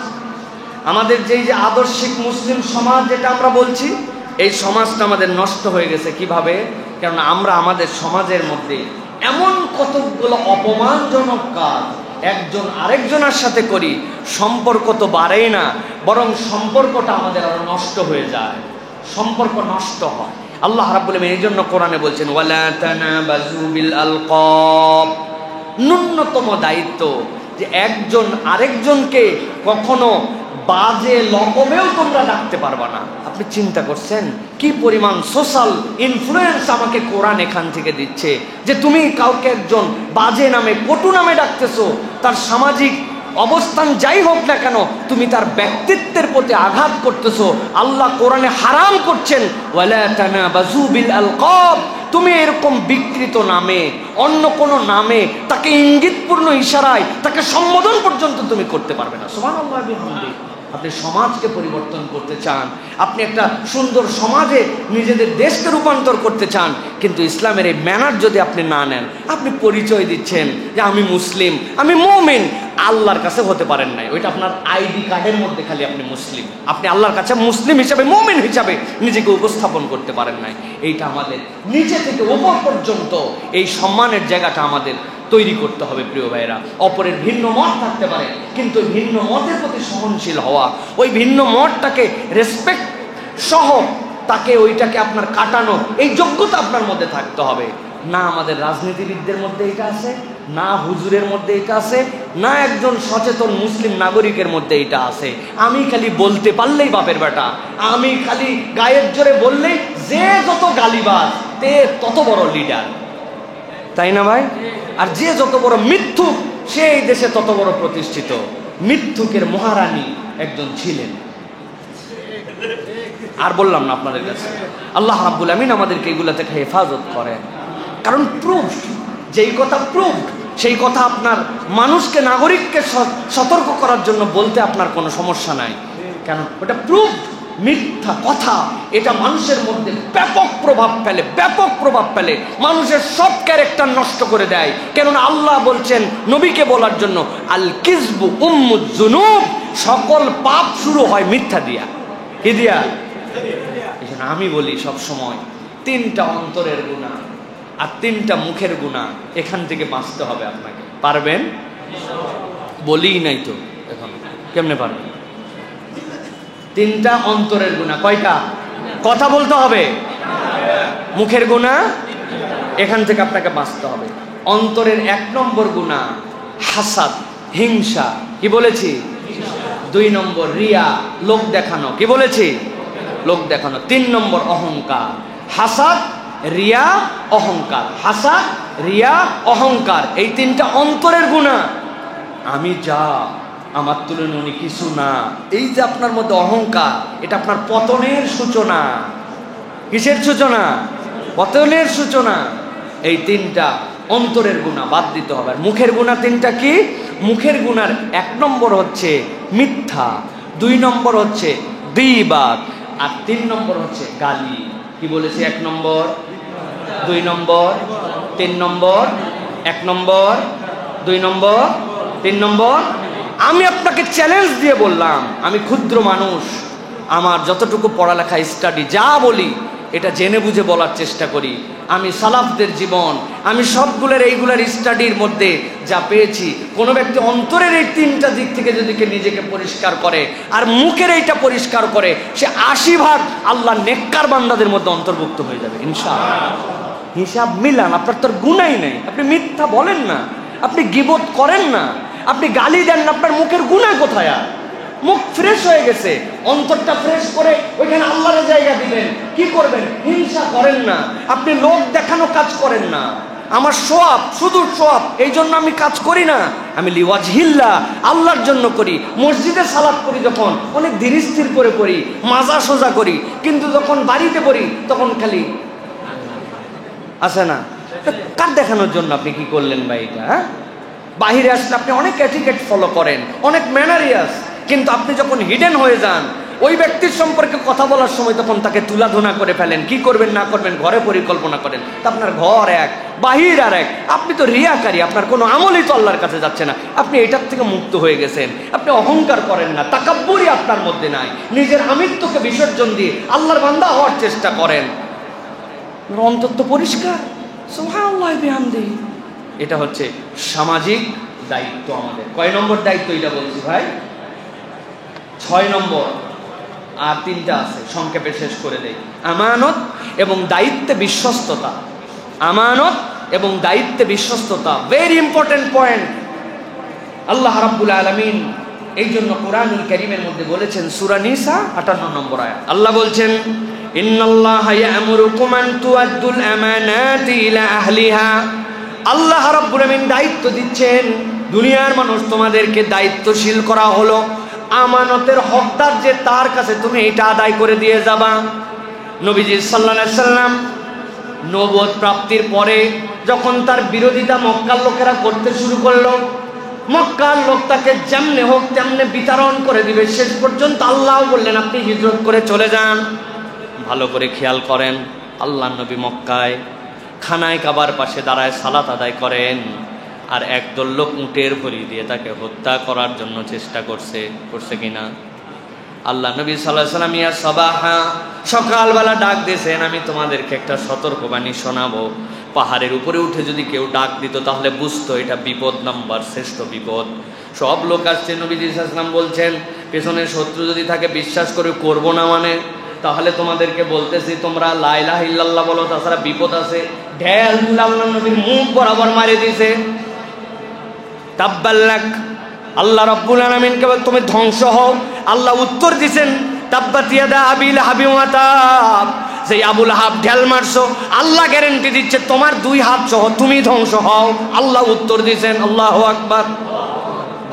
আমাদের যেই যে আদর্শিক মুসলিম সমাজ যেটা আমরা বলছি, এই সমাজটা আমাদের নষ্ট হয়ে গেছে। কিভাবে? কারণ আমরা আমাদের সমাজের মধ্যে এমন কতগুলো অপমানজনক কাজ একজন আরেকজনের সাথে করি, সম্পর্ক তো বাড়েই না, বরং সম্পর্কটা আমাদের আরো নষ্ট হয়ে যায়, সম্পর্ক নষ্ট হয়। আল্লাহ রাব্বুল আলামিন এই জন্য কোরআনে বলছেন ওয়ালা তানাবাজু বিল আলকাব। ন্যূনতম দায়িত্ব যে একজন আরেকজনকে কখনো বাজে লকবেও তোমরা ডাকতে পারবা না। আপনি চিন্তা করছেন কি পরিমাণ সোশ্যাল ইনফ্লুয়েন্স আমাকে কোরআন এখান থেকে দিচ্ছে, যে তুমি কাউকে একজন বাজে নামে, কটু নামে ডাকতেছো, তার সামাজিক অবস্থান যাই হোক না কেন, তুমি তার ব্যক্তিত্বের প্রতি আঘাত করতেছো। আল্লাহ কোরআনে হারাম করছেন ওয়ালা তানাবাজু বিল আলকাব। তুমি এরকম বিকৃত নামে, অন্য কোনো নামে, তাকে ইঙ্গিতপূর্ণ ইশারায় তাকে সম্বোধন পর্যন্ত তুমি করতে পারবে না। সুবহানাল্লাহ বিহামদিহি। আপনি সমাজকে পরিবর্তন করতে চান, আপনি একটা সুন্দর সমাজে নিজেদের দেশকে রূপান্তর করতে চান, কিন্তু ইসলামের এই ম্যানার যদি আপনি না নেন, আপনি পরিচয় দিচ্ছেন যে আমি মুসলিম, আমি মুমিন, আল্লাহর কাছে হতে পারেন নাই। ওইটা আপনার আইডি কার্ডের মধ্যে খালি আপনি মুসলিম, আপনি আল্লাহর কাছে মুসলিম হিসাবে, মুমিন হিসাবে নিজেকে উপস্থাপন করতে পারেন নাই। এইটা আমাদের নিচে থেকে উপর পর্যন্ত এই সম্মানের জায়গাটা আমাদের তৈরি করতে হবে প্রিয় ভাইয়েরা। অপরের ভিন্ন মত থাকতে পারে, কিন্তু ভিন্ন মতের প্রতি সহনশীল হওয়া, ওই ভিন্ন মতটাকে রেসপেক্ট সহ তাকে ওইটাকে আপনার কাটানো, এই যোগ্যতা আপনার মধ্যে থাকতে হবে। না আমাদের রাজনীতিবিদদের মধ্যে এটা আছে, না হুজুরের মধ্যে এটা আছে, না একজন সচেতন মুসলিম নাগরিকের মধ্যে এটা আছে। আমি খালি বলতে পারলেই বাপের বেটা, আমি খালি গায়ের জোরে বললেই যে যত গালিবাজ তে তত বড় লিডার, তাই না ভাই? আর যে যত বড় মিথ্যুক সেই দেশে তত বড় প্রতিষ্ঠিত। মিথ্যুকের মহারানী একজন ছিলেন। আর বললাম না আপনাদের কাছে, আল্লাহ রাব্বুল আমিন আমাদেরকে এগুলা থেকে হেফাজত করেন। কারণ প্রুফ, যেই কথা প্রুফ, সেই কথা আপনার মানুষকে, নাগরিককে সতর্ক করার জন্য বলতে আপনার কোনো সমস্যা নাই। কেন? ওটা প্রুফ। মিথ্যা কথা এটা মানুষের মধ্যে ব্যাপক প্রভাব ফেলে, ব্যাপক প্রভাব ফেলে, মানুষের সব ক্যারেক্টার নষ্ট করে দেয়। কেননা আল্লাহ বলছেন নবীকে বলার জন্য আল কিযবু উম্মুজ যুনুব, সকল পাপ শুরু হয় মিথ্যা দিয়া। কি দিয়া? এখানে আমি বলি সব সময় তিনটা অন্তরের গুনাহ আর তিনটা মুখের গুনাহ, এখান থেকে বাঁচতে হবে আপনাকে। পারবেন? বলিই নাই তো এখন, কেমনে পারবেন? তিনটা অন্তরের গুনাহ। কয়টা? কথা বলতে হবে। মুখের গুনাহ, এখান থেকে আপনাকে বাঁচতে হবে। অন্তরের 1 নম্বর গুনাহ হাসাদ, হিংসা। কি বলেছি? 2 নম্বর রিয়া, লোক দেখানো। কি বলেছি? লোক দেখানো। 3 নম্বর অহংকার। হাসাদ, রিয়া, অহংকার। হাসাদ, রিয়া, অহংকার, এই তিনটা অন্তরের গুনাহ। আমি যা, আমার তুলনায় উনি কিছু না, এই যে আপনার মধ্যে অহংকার, এটা আপনার পতনের সূচনা। কিসের সূচনা? পতনের সূচনা। এই তিনটা অন্তরের গুনাহ বাদ দিতে হবে। আর মুখের গুনাহ তিনটা কি? মুখের গুনার 1 নম্বর হচ্ছে মিথ্যা, 2 নম্বর হচ্ছে গীবত, আর 3 নম্বর হচ্ছে গালি। কি বলেছি? 1 নম্বর, 2 নম্বর, 3 নম্বর। 1 নম্বর, 2 নম্বর, 3 নম্বর। আমি আপনাকে চ্যালেঞ্জ দিয়ে বললাম, আমি ক্ষুদ্র মানুষ, আমার যতটুকু পড়ালেখা, স্টাডি, যা বলি এটা জেনে বুঝে বলার চেষ্টা করি। আমি সালাফদের জীবন, আমি সবগুলোর এইগুলার স্টাডির মধ্যে যা পেয়েছি, কোনো ব্যক্তি অন্তরের এই 3টা দিক থেকে যদি নিজেকে পরিষ্কার করে আর মুখের এইটা পরিষ্কার করে, সে 80% আল্লাহ নেককার বান্দাদের মধ্যে অন্তর্ভুক্ত হয়ে যাবে ইনশাআল্লাহ। হিসাব মিলান, আপনার তোর গুনাই নেই, আপনি মিথ্যা বলেন না, আপনি গীবত করেন না, আপনি গালি দেন না, আপনার মুখের গুনাহ কোথায়? আর মুখ ফ্রেশ হয়ে গেছে, অন্তরটা ফ্রেশ করে ওইখানে আল্লাহর জায়গা দিবেন। কি করবেন? হিংসা করেন না, আপনি লোক দেখানো কাজ করেন না, আমার সোয়াব, শুধু সোয়াব, এই জন্য আমি কাজ করি না, আমি লিওয়াজহিল্লাহ, আল্লাহর জন্য করি। মসজিদে সালাত করি যখন অনেক ধীর স্থির করে পড়ি, মাজা সোজা করি, কিন্তু যখন বাড়িতে পড়ি তখন খালি আসে না। কার দেখানোর জন্য আপনি কি করলেন ভাই এটা? হ্যাঁ, বাহিরে আসলে আপনি অনেক এটিকেট ফলো করেন, অনেক ম্যানারিয়াস, কিন্তু আপনি যখন হিডেন হয়ে যান ওই ব্যক্তির সম্পর্কে কথা বলার সময় তখন তাকে তুলাধনা করে ফেলেন, কি করবেন না করবেন ঘরে পরিকল্পনা করেন, তা আপনার ঘর এক, বাহির আর এক। আপনি তো রিয়াকারী, আপনার কোনো আমলই তো আল্লাহর কাছে যাচ্ছে না। আপনি এটার থেকে মুক্ত হয়ে গেছেন, আপনি অহংকার করেন না, তাকাব্বুরি আপনার মধ্যে নাই, নিজের আমিত্বকে বিসর্জন দিয়ে আল্লাহর বান্দা হওয়ার চেষ্টা করেন। অন্তর তো পরিষ্কার, সুবহানাল্লাহ বিহামদিহি। এটা হচ্ছে সামাজিক দায়িত্ব আমাদের। কয় নম্বর দায়িত্ব এটা বলছি ভাই? 6 নম্বর, আর 3টা আছে, সংক্ষেপে শেষ করে দেই। আমানত এবং দায়িত্বে বিশ্বস্ততা। আমানত এবং দায়িত্বে বিশ্বস্ততা ভেরি ইম্পর্টেন্ট পয়েন্ট। আল্লাহ রাব্বুল আলামিন এই জন্য কোরআনুল কারীমের মধ্যে বলেছেন, সূরা নিসা 58 নম্বর আয়াত, আল্লাহ বলছেন, ইন্নাল্লাহা ইয়া'মুরুকুম আন তুআদ্দুল আমানাতি ইলা আহলিহা। আল্লাহ রাব্বুল আলামিন দায়িত্ব দিচ্ছেন, দুনিয়ার মানুষ তোমাদেরকে দায়িত্বশীল করা হলো, আমানতের হকদার যে তার কাছে তুমি এটা আদায় করে দিয়ে যাবা। নবীজি সাল্লাল্লাহু আলাইহি সাল্লাম নবুয়ত প্রাপ্তির পরে যখন তার বিরোধিতা মক্কার লোকেরা করতে শুরু করলো, মক্কার লোক তাকে যেমনে হোক তেমনে বিতরণ করে দিবে। শেষ পর্যন্ত আল্লাহ বললেন, আপনি হিজরত করে চলে যান। ভালো করে খেয়াল করেন, আল্লাহ নবী মক্কায় খানায় কাবার পাশে দাঁড়ায় সালাত আদায় করেন, আর একদল লোক উটের ভরি দিয়ে তাকে হত্যা করার জন্য চেষ্টা করছে কিনা? আল্লাহ নবী সাল্লাল্লাহু আলাইহি সাল্লাম ইয়া সাবাহা, সকালবেলা ডাক দিয়েছেন, আমি তোমাদেরকে একটা সতর্কবাণী শোনাবো। পাহাড়ের উপরে উঠে যদি কেউ ডাক দিত তাহলে বুঝতো এটা বিপদ নাম্বার শ্রেষ্ঠ বিপদ। সব লোক আসছে, নবীজি সাল্লাল্লাহু আলাইহি সাল্লাম বলছেন, পেছনের শত্রু যদি থাকে বিশ্বাস করে করবো না মানে, তাহলে তোমাদেরকে বলতেছি তোমরা লা ইলাহা ইল্লাল্লাহ বলো, তাছাড়া বিপদ আছে। ঢেল আল্লাহ নবীর মুখ বরাবর মারে দিয়েছে। তাব্বাল্লাক, আল্লাহ রাব্বুল আলামিন কেবল তুমি ধ্বংস হও। আল্লাহ উত্তর দিবেন, তাব্বাত ইয়াদা আবি লাহাবি ওয়া তাব। যে আবুল লাহাব ঢেল মারছো, আল্লাহ গ্যারান্টি দিচ্ছে তোমার 2 হাত সহ তুমি ধ্বংস হও। আল্লাহ উত্তর দিবেন। আল্লাহু আকবার।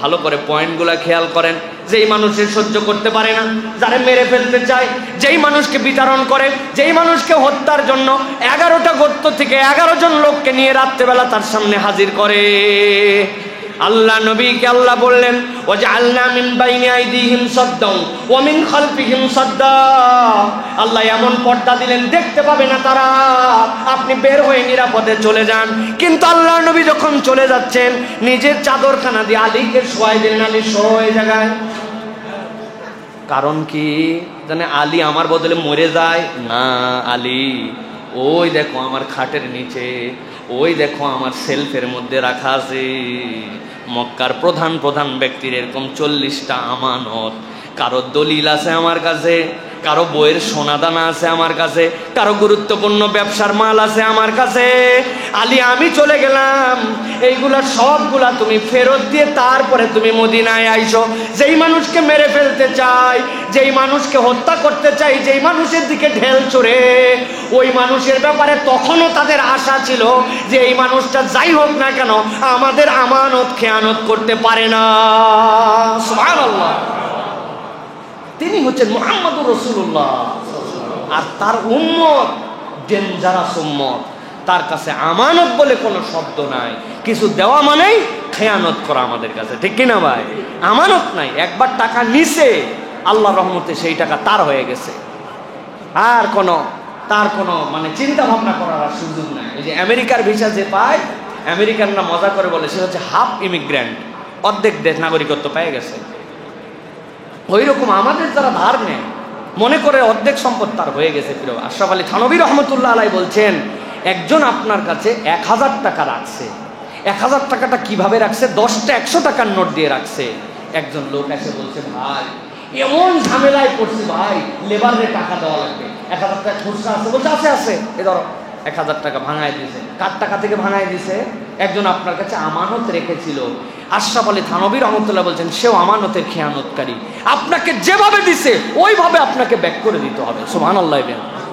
ভালো করে পয়েন্টগুলা খেয়াল করেন। যেই মানুষের সহ্য করতে পারে না, যারা মেরে ফেলতে চায়, যেই মানুষকে বিতরণ করে, যেই মানুষকে হত্যার জন্য 11টা গোত্র থেকে 11 জন লোককে নিয়ে রাত্রেবেলা তার সামনে হাজির করে, আল্লাহ নবীকে আল্লাহ বললেন, ওয়াজআলনা মিন বাইনি আইদিহিম সাদ্দাও ওয়া মিন খালফিহিম সাদ্দা। আল্লাহ এমন পর্দা দিলেন দেখতে পাবে না তারা, আপনি বের হয়ে নিরাপদে চলে যান। কিন্তু আল্লাহ নবী যখন চলে যাচ্ছেন, নিজের চাদরখানা দিয়ে আলীকে শোয়াই দিলেন, আলী শোয় ওই জায়গায়। কারণ কি জানে? আলী আমার বদলে মরে যায় না। আলী ওই দেখো আমার খাটের নিচে, ওই দেখো আমার সেলফের মধ্যে রাখা আছে। মক্কার প্রধান প্রধান ব্যক্তির এরকম 40টা আমানত, কারো দলিল আছে আমার কাছে, কারো বইয়ের সোনাদানা আছে আমার কাছে, কারো গুরুত্বপূর্ণ ব্যবসার মাল আছে আমার কাছে। আলী আমি চলে গেলাম, এইগুলা সবগুলা তুমি ফেরত দিয়ে তারপরে তুমি মদিনায় আইসো। যেই মানুষকে মেরে ফেলতে চাই, যেই মানুষকে হত্যা করতে চাই, যেই মানুষের দিকে ঢেল ছুড়ে, ওই মানুষের ব্যাপারে তখনও তাদের আশা ছিল যে এই মানুষটা যাই হোক না কেন আমাদের আমানত খেয়ানত করতে পারে না। সুবহানাল্লাহ। তিনি হচ্ছেন মুহাম্মদুর রাসূলুল্লাহ, আর তার উম্মত ডেঞ্জারাস উম্মত। তার কাছে আমানত বলে কোনো শব্দ নাই। কিছু দেওয়া মানেই খেয়ানত করা আমাদের কাছে, ঠিক কিনা ভাই? আমানত নাই। একবার টাকা নিছে, আল্লাহর রহমতে সেই টাকা তার হয়ে গেছে, আর তার কোনো মানে চিন্তা ভাবনা করার আর সুযোগ নাই। এই যে আমেরিকার ভিসা যে পায়, আমেরিকানরা মজা করে বলে সে হচ্ছে হাফ ইমিগ্র্যান্ট, অর্ধেক দেশ নাগরিকত্ব পেয়ে গেছে। ওই রকম আমাদের যারা ধার নেয় মনে করে অর্ধেক সম্পদ তার হয়ে গেছে। প্রিয় আশরাফ আলী থানভী রহমতুল্লাহ আলাইহি বলছেন, একজন আপনার কাছে 1000 টাকা রাখছে। 1000 টাকাটা কিভাবে রাখছে? 10টা 100 টাকার নোট দিয়ে রাখছে। একজন লোক এসে বলছে, ভাই এমন ঝামেলায় পড়ছি ভাই, লেবারে টাকা দেওয়া লাগবে, 1000 টাকা খুচরা আছে। বলছে আছে আছে, এ ধরো 1000 টাকা ভাঙায় দিয়েছে। কার টাকা থেকে ভাঙায় দিয়েছে? একজন আপনার কাছে আমানত রেখেছিল। আশরাফ আলী থানভী রহমতুল্লাহ বলছেন, সেও আমানতের খেয়ানতকারী। আপনাকে যেভাবে দিছে ওইভাবে আপনাকে ব্যাক করে দিতে হবে। সুবহানাল্লাহ।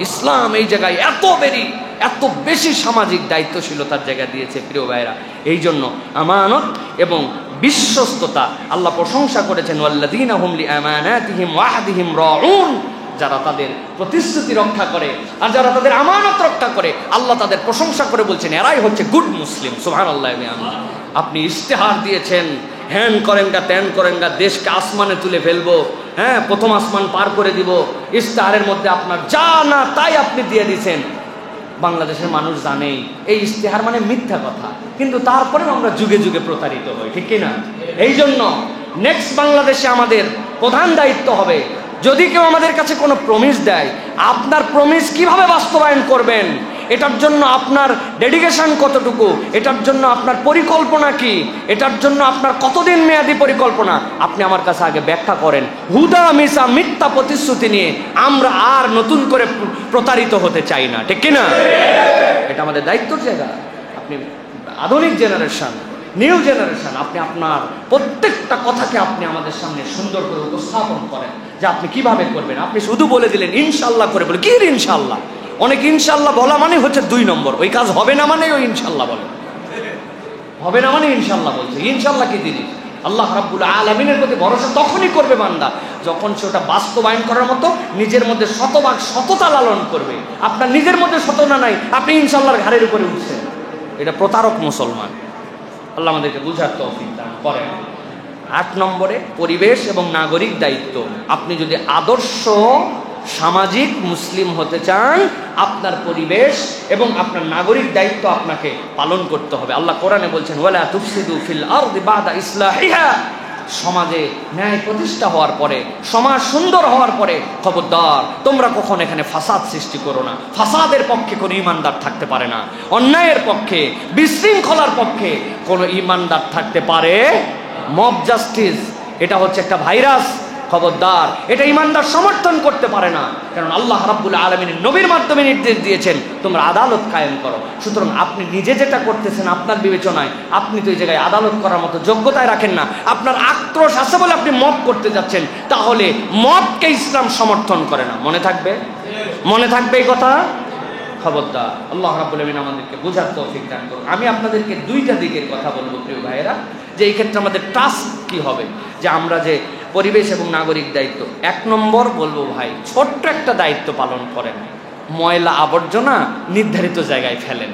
ইসলাম এই জায়গায় এত বেরি এত বেশি সামাজিক দায়িত্বশীলতার জায়গা দিয়েছে প্রিয় ভাইরা। এই জন্য আমানত এবং বিশ্বস্ততা আল্লাহ প্রশংসা করেছেন, ওয়াল্লাযীনা হুম লিআমানাতিহিম ওয়া আহদিহিম রাউন, যারা তাদের প্রতিশ্রুতি রক্ষা করে আর যারা তাদের আমানত রক্ষা করে, আল্লাহ তাদের প্রশংসা করে বলছেন এরাই হচ্ছে গুড মুসলিম। সুবহানাল্লাহ। আপনি ইশতেহার দিয়েছেন, হ্যান করেনগা ত্যান করেনগা, দেশকে আসমানে তুলে ফেলবো, হ্যাঁ প্রথম আসমান পার করে দিব, ইশতেহারের মধ্যে আপনার যা না তাই আপনি দিয়ে দিয়েছেন। বাংলাদেশের মানুষ জানেই এই ইশতেহার মানে মিথ্যা কথা, কিন্তু তারপরেও আমরা যুগে যুগে প্রতারিত হই, ঠিক কিনা? এই জন্য নেক্সট বাংলাদেশে আমাদের প্রধান দায়িত্ব হবে, যদি কেউ আমাদের কাছে কোনো প্রমিস দেয়, আপনার প্রমিস কিভাবে বাস্তবায়ন করবেন, এটার জন্য আপনার ডেডিকেশন কতটুকু, এটার জন্য আপনার পরিকল্পনা কি, এটার জন্য আপনার কতদিন মেয়াদি পরিকল্পনা, আপনি আমার কাছে আগে ব্যাখ্যা করেন। হুদা মিশা মিথ্যা প্রতিশ্রুতি নিয়ে আমরা আর নতুন করে প্রতারিত হতে চাই না, ঠিক কিনা? এটা আমাদের দায়িত্বের জায়গা। আপনি আধুনিক জেনারেশন, নিউ জেনারেশন, আপনি আপনার প্রত্যেকটা কথাকে আপনি আমাদের সামনে সুন্দর করে উপস্থাপন করেন যে আপনি কিভাবে করবেন। আপনি শুধু বলে দিলেন ইনশাল্লাহ করে, বলে কি ইনশাল্লাহ? অনেক ইনশাল্লাহ বলা মানে হচ্ছে 2 নম্বর, ওই কাজ হবে না মানে ওই ইনশাল্লাহ বলে, হবে না মানে ইনশাল্লাহ বলছে। ইনশাল্লাহ কি জিনিস? আল্লাহ রাব্বুল আলামিনের প্রতি ভরসা তখনই করবে বান্দা যখন সেটা বাস্তবায়ন করার মতো নিজের মধ্যে শতভাগ সততা লালন করবে। আপনার নিজের মধ্যে সততা নাই, আপনি ইনশাল্লাহর ঘাড়ের উপরে উঠছেন, এটা প্রতারক মুসলমান। আল্লাহ আমাদেরকে বুঝার তৌফিক দান করেন। 8 নম্বরে পরিবেশ এবং নাগরিক দায়িত্ব। আপনি যদি আদর্শ সামাজিক মুসলিম হতে চান, আপনার পরিবেশ এবং আপনার নাগরিক দায়িত্ব আপনাকে পালন করতে হবে। আল্লাহ কোরআনে বলছেন, ওয়ালা তুফসিদু ফিল আরদি বাদা ইসলাহিহা। সমাজে ন্যায় প্রতিষ্ঠা হওয়ার পরে, সমাজ সুন্দর হওয়ার পরে খবরদার তোমরা কখন এখানে ফাসাদ সৃষ্টি করো না। ফাসাদের পক্ষে কোনো ইমানদার থাকতে পারে না, অন্যায়ের পক্ষে, বিশৃঙ্খলার পক্ষে কোনো ইমানদার থাকতে পারে। মব জাস্টিস এটা হচ্ছে একটা ভাইরাস, খবরদার এটা ইমানদার সমর্থন করতে পারে না, কারণ আল্লাহ রাব্বুল আলামিনের নবীর মাধ্যমে নির্দেশ দিয়েছেন তোমরা আদালত কায়েম করো। সুতরাং আপনি নিজে যেটা করতেছেন আপনার বিবেচনায়, আপনি তো এই জায়গায় আদালত করার মতো যোগ্যতায় রাখেন না। আপনার আক্রোশ আছে বলে আপনি মব করতে যাচ্ছেন, তাহলে মবকে ইসলাম সমর্থন করে না। মনে থাকবে, মনে থাকবে এই কথা, খবরদার। আল্লাহ রাব্বুল আলামিন আমাদেরকে বুঝার তৌফিক দান করুন। আমি আপনাদেরকে 2টা দিকের কথা বলবো প্রিয় ভাইয়েরা, যে এই ক্ষেত্রে আমাদের টাস্ক কি হবে, যে আমরা যে পরিবেশ এবং নাগরিক দায়িত্ব। 1 নম্বর বলবো ভাই, ছোট্ট একটা দায়িত্ব পালন করেন, ময়লা আবর্জনা নির্ধারিত জায়গায় ফেলেন।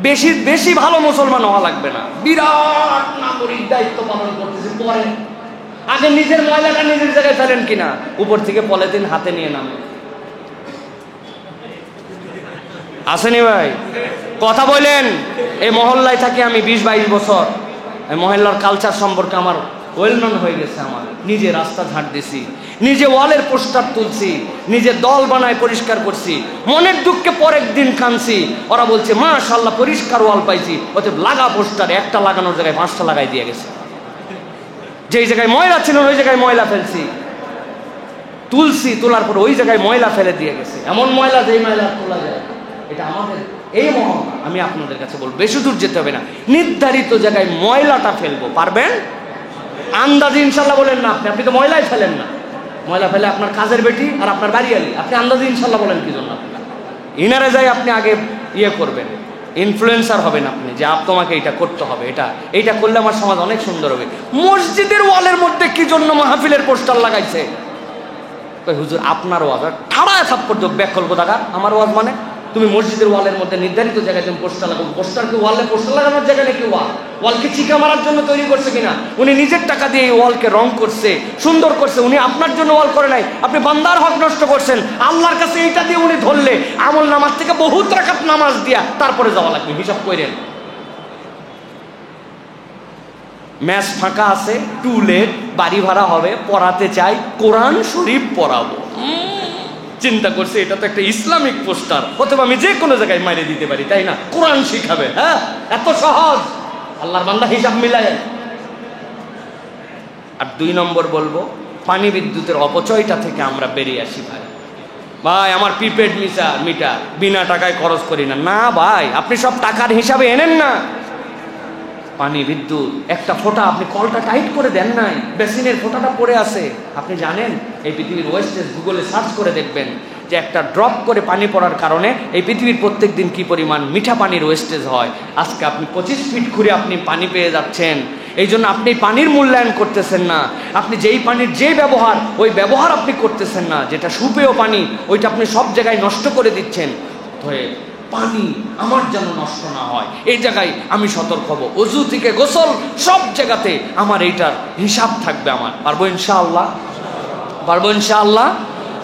বেশি বেশি ভালো মুসলমান হওয়া লাগবে না, বিরাট নাগরিক দায়িত্ব পালন করতেছে পরে আগে নিজের ময়লাটা নিজের জায়গায় ফেলেন কিনা, উপর থেকে পলিথিন হাতে নিয়ে নামেন। আসেনি ভাই? কথা বলেন। এই মহল্লায় থাকি আমি 20-22 বছর, এই মহল্লার কালচার সম্পর্কে আমার ওয়েল নন হয়ে গেছে। আমার নিজে রাস্তা ঝাড় দিছি, নিজে ওয়ালের পোস্টার তুলছি, নিজে দল বানায় পরিষ্কার করছি, মনের দুঃখে পরের দিন কানছি। ওরা বলছে মাশাআল্লাহ পরিষ্কার ওয়াল পাইছি, ওতে লাগা পোস্টার একটা লাগানোর জায়গায় 5টা লাগাই দিয়ে গেছে। যেই জায়গায় ময়লা ছিল ওই জায়গায় ময়লা ফেলছি, তুলছি, তোলার পর ওই জায়গায় ময়লা ফেলে দিয়ে গেছে। এমন ময়লা যেই ময়লা তোলা যায়। এটা আমাদের এই মহল্লা। আমি আপনাদের কাছে বলবো বেশি দূর যেতে হবে না, নির্ধারিত জায়গায় ময়লাটা ফেলবো। পারবেন? আন্দাজে ইনশাল্লাহ বলেন না, আপনি তো ময়লাই ফেলেন না। ময়লা ফেলে আপনার কাজের বেটি আর আপনার বাড়ি আলি, আপনি আন্দাজে ইনশাল্লাহ বলেন কি জন্য? ইনারে যাই আপনি আগে ইয়ে করবেন, ইনফ্লুয়েন্সার হবেন আপনি, যে তোমাকে এটা করতে হবে, এইটা করলে আমার সমাজ অনেক সুন্দর হবে। মসজিদের ওয়ালের মধ্যে কি জন্য মাহফিলের পোস্টার লাগাইছে? হুজুর আপনার ওয়াজ ঠাড়ায় থাপ্পড় দেব ব্যাক করবো টাকা। আমার ওয়াজ মানে তুমি মসজিদের ওয়ালের মধ্যে নির্ধারিত জায়গায় তুমি পোস্টার লাগাবো। পোস্টারকে ওয়ালে পোস্টার লাগানোর জায়গা নাকি ওয়ালকে চিকা মারার জন্য তৈরি করছে কিনা? উনি নিজের টাকা দিয়ে এই ওয়ালকে রং করছে, সুন্দর করছে। উনি আপনার জন্য ওয়াল করে নাই, আপনি বান্দার হক নষ্ট করছেন। আল্লাহর কাছে এইটা দিয়ে উনি ধরলে আমল নামাজ থেকে বহুত রাকাত নামাজ দিয়া তারপরে যাওয়া লাগবে। হিসাব করেন। ম্যাচ ফাঁকা আছে, টুলেট বাড়ি ভাড়া হবে, পড়াতে চাই, কোরআন শরীফ পড়াবো। চিন্তা করছে এটা তো একটা ইসলামিক পোস্টার, অথবা আমি যে কোনো জায়গায় মাইরে দিতে পারি, তাই না? কোরআন শিখাবে, হ্যাঁ এত সহজ। আল্লাহর বান্দা হিসাব মিলায়। আর 2 নম্বর বলবো, পানি বিদ্যুতের অপচয়টা থেকে আমরা বেরিয়ে আসি। ভাই আমার প্রিপেড মিটার বিনা টাকায় খরচ করি না। না ভাই, আপনি সব টাকার হিসাবে এনেন না। পানি বিদ্যুৎ একটা ফোঁটা আপনি কলটা টাইট করে দেন নাই, বেসিনের ফোঁটাটা পড়ে আছে। আপনি জানেন এই পৃথিবীর ওয়েস্টেজ গুগলে সার্চ করে দেখবেন যে একটা ড্রপ করে পানি পড়ার কারণে এই পৃথিবীর প্রত্যেক দিন কী পরিমাণ মিঠা পানির ওয়েস্টেজ হয়। আজকে আপনি 25 ফিট ঘুরে আপনি পানি পেয়ে যাচ্ছেন, এই জন্য আপনি পানির মূল্যায়ন করতেছেন না। আপনি যেই পানির যে ব্যবহার, ওই ব্যবহার আপনি করতেছেন না। যেটা সুপেয় পানি, ওইটা আপনি সব জায়গায় নষ্ট করে দিচ্ছেন। ধরে পানি আমার যেন নষ্ট না হয়, এই জায়গায় আমি সতর্ক হব। অজু থেকে গোসল সব জায়গাতে আমার এইটার হিসাব থাকবে। আমার পারবো ইনশাআল্লাহ, পারবো ইনশাআল্লাহ।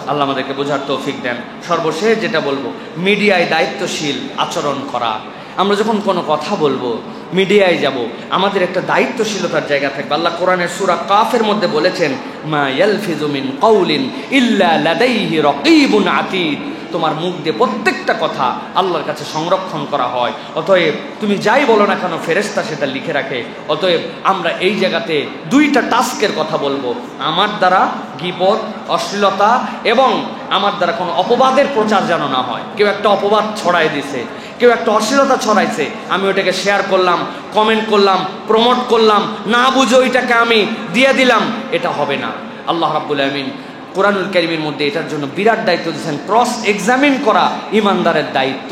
আল্লাহ আমাদেরকে বোঝার তৌফিক দেন। সর্বশেষ যেটা বলবো, মিডিয়ায় দায়িত্বশীল আচরণ করা। আমরা যখন কোনো কথা বলবো, মিডিয়ায় যাব, আমাদের একটা দায়িত্বশীলতার জায়গা থাকবে। আল্লাহ কোরআনের সূরা কাফের মধ্যে বলেছেন, মা ইয়ালফিজু মিন কাউলিন ইল্লা লাদাইহি রাকীবুন আতীদ। তোমার মুখ দিয়ে প্রত্যেকটা কথা আল্লাহর কাছে সংরক্ষণ করা হয়। অতএব তুমি যাই বলো না কেন, ফেরেশতা সেটা লিখে রাখে। অতএব আমরা এই জায়গাতে দুইটা টাস্কের কথা বলবো। আমার দ্বারা গীবত, অশ্লীলতা এবং আমার দ্বারা কোনো অপবাদের প্রচার যেন না হয়। কেউ একটা অপবাদ ছড়াই দিছে, কেউ একটা অশ্লীলতা ছড়াইছে, আমি ওইটাকে শেয়ার করলাম, কমেন্ট করলাম, প্রমোট করলাম, না বুঝে ওইটাকে আমি দিয়ে দিলাম, এটা হবে না। আল্লাহ রাব্বুল আমিন কোরআনুল কারীমের মধ্যে এটার জন্য বিরাট দায়িত্ব দিয়েছেন। ক্রস এক্সামিন করা ইমানদারের দায়িত্ব।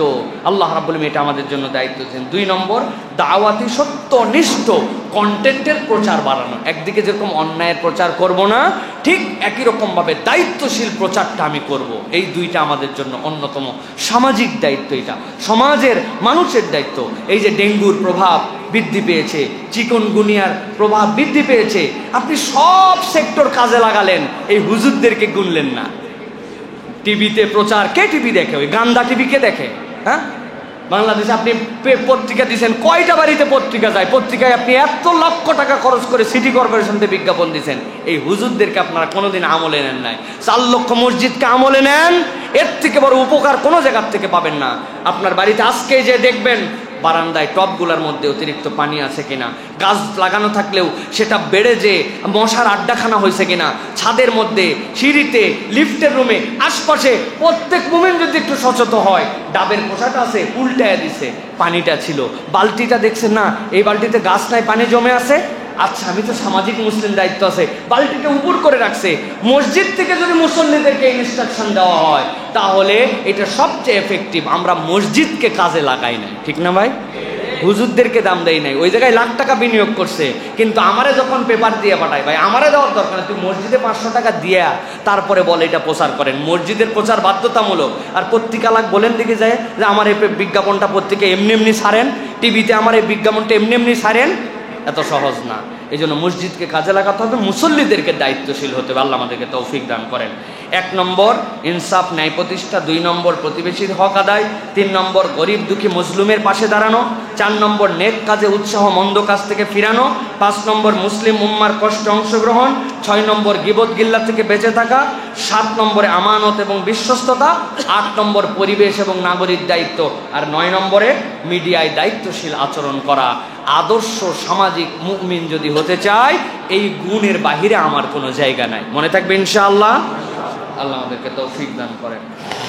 আল্লাহ রাব্বুল আমিন এটা আমাদের জন্য দায়িত্ব দিয়েছেন। 2 নম্বর, দাওয়াতি সত্যনিষ্ঠ কন্টেন্টের প্রচার বাড়ানো। একদিকে যেরকম অন্যায়ের প্রচার করব না, ঠিক একই রকমভাবে দায়িত্বশীল প্রচারটা আমি করব। এই দুইটা আমাদের জন্য অন্যতম সামাজিক দায়িত্ব। এটা সমাজের মানুষের দায়িত্ব। এই যে ডেঙ্গুর প্রভাব বৃদ্ধি পেয়েছে, চিকনগুনিয়ার প্রভাব বৃদ্ধি পেয়েছে, আপনি সব সেক্টর কাজে লাগালেন, এই হুজুরদেরকে গুনলেন না। টিভিতে প্রচার, কে টিভি দেখে? ওই গান্দা টিভি কে দেখে? হ্যাঁ, বাংলাদেশে আপনি পত্রিকা দিচ্ছেন, কয়টা বাড়িতে পত্রিকা যায়? পত্রিকায় আপনি এত লক্ষ টাকা খরচ করে সিটি কর্পোরেশনতে বিজ্ঞাপন দিচ্ছেন। এই হুজুরদেরকে আপনারা কোনোদিন আমলে নেন নাই। 4 লক্ষ মসজিদকে আমলে নেন, এর থেকে বড় উপকার কোনো জায়গার থেকে পাবেন না। আপনার বাড়িতে আজকে যে দেখবেন বারান্দায় টবগুলোর মধ্যে অতিরিক্ত পানি আছে কিনা, গাছ লাগানো থাকলেও সেটা বেড়ে যে মশার আড্ডাখানা হয়েছে কিনা, ছাদের মধ্যে, সিঁড়িতে, লিফটের রুমে, আশপাশে প্রত্যেক মুমিন যদি একটু সচেতন হয়। ডাবের পোশাকটা আছে, উল্টায় দিছে, পানিটা ছিল। বালতিটা দেখছেন না, এই বালতিতে গাছ নাই, পানি জমে আছে। আচ্ছা, আমি তো সামাজিক মুসলিম দায়িত্ব আছে, বালতিটা উপর করে রাখছে। মসজিদ থেকে যদি মুসল্লিদেরকে ইনস্ট্রাকশন দেওয়া হয়, তাহলে এটা সবচেয়ে এফেক্টিভ। আমরা মসজিদকে কাজে লাগাই নাই, ঠিক না ভাই? হুজুরদেরকে দাম দেয় নাই, ওই জায়গায় লাখ টাকা বিনিয়োগ করছে, কিন্তু আমারে যখন পেপার দিয়ে পাঠায়, ভাই আমারে দেওয়ার দরকার নেই, তুই মসজিদে 500 টাকা দিয়া তারপরে বলে এটা প্রচার করেন। মসজিদের প্রচার বাধ্যতামূলক। আর পত্রিকা লাগ বলেন দিকে যায় যে আমার এই বিজ্ঞাপনটা পত্রিকা এমনি এমনি ছাড়েন, টিভিতে আমার এই বিজ্ঞাপনটা এমনি এমনি ছাড়েন, এত সহজ না। এই জন্য মসজিদকে কাজে লাগাতে হবে, মুসল্লিদেরকে দায়িত্বশীল হতে হবে। আল্লাহ আমাদেরকে তৌফিক দান করেন। 1 নম্বর ইনসাফ, ন্যায় প্রতিষ্ঠা। 2 নম্বর প্রতিবেশীর হক আদায়। 3 নম্বর গরিব দুঃখী মজলুমের পাশে দাঁড়ানো। 4 নম্বর নেক কাজে উৎসাহ, মন্দ কাজ থেকে ফিরানো। 5 নম্বর মুসলিম উম্মার কষ্টে অংশগ্রহণ। 6 নম্বর গীবত গিল্লা থেকে বেঁচে থাকা। 7 নম্বরে আমানত এবং বিশ্বস্ততা। 8 নম্বর পরিবেশ এবং নাগরিক দায়িত্ব। আর 9 নম্বরে মিডিয়ায় দায়িত্বশীল আচরণ করা। আদর্শ সামাজিক মুমিন যদি হতে চায়, এই গুণের বাহিরে আমার কোনো জায়গা নাই। মনে থাকবে ইনশাআল্লাহ। আল্লাহ আমাদেরকে তৌফিক দান করেন।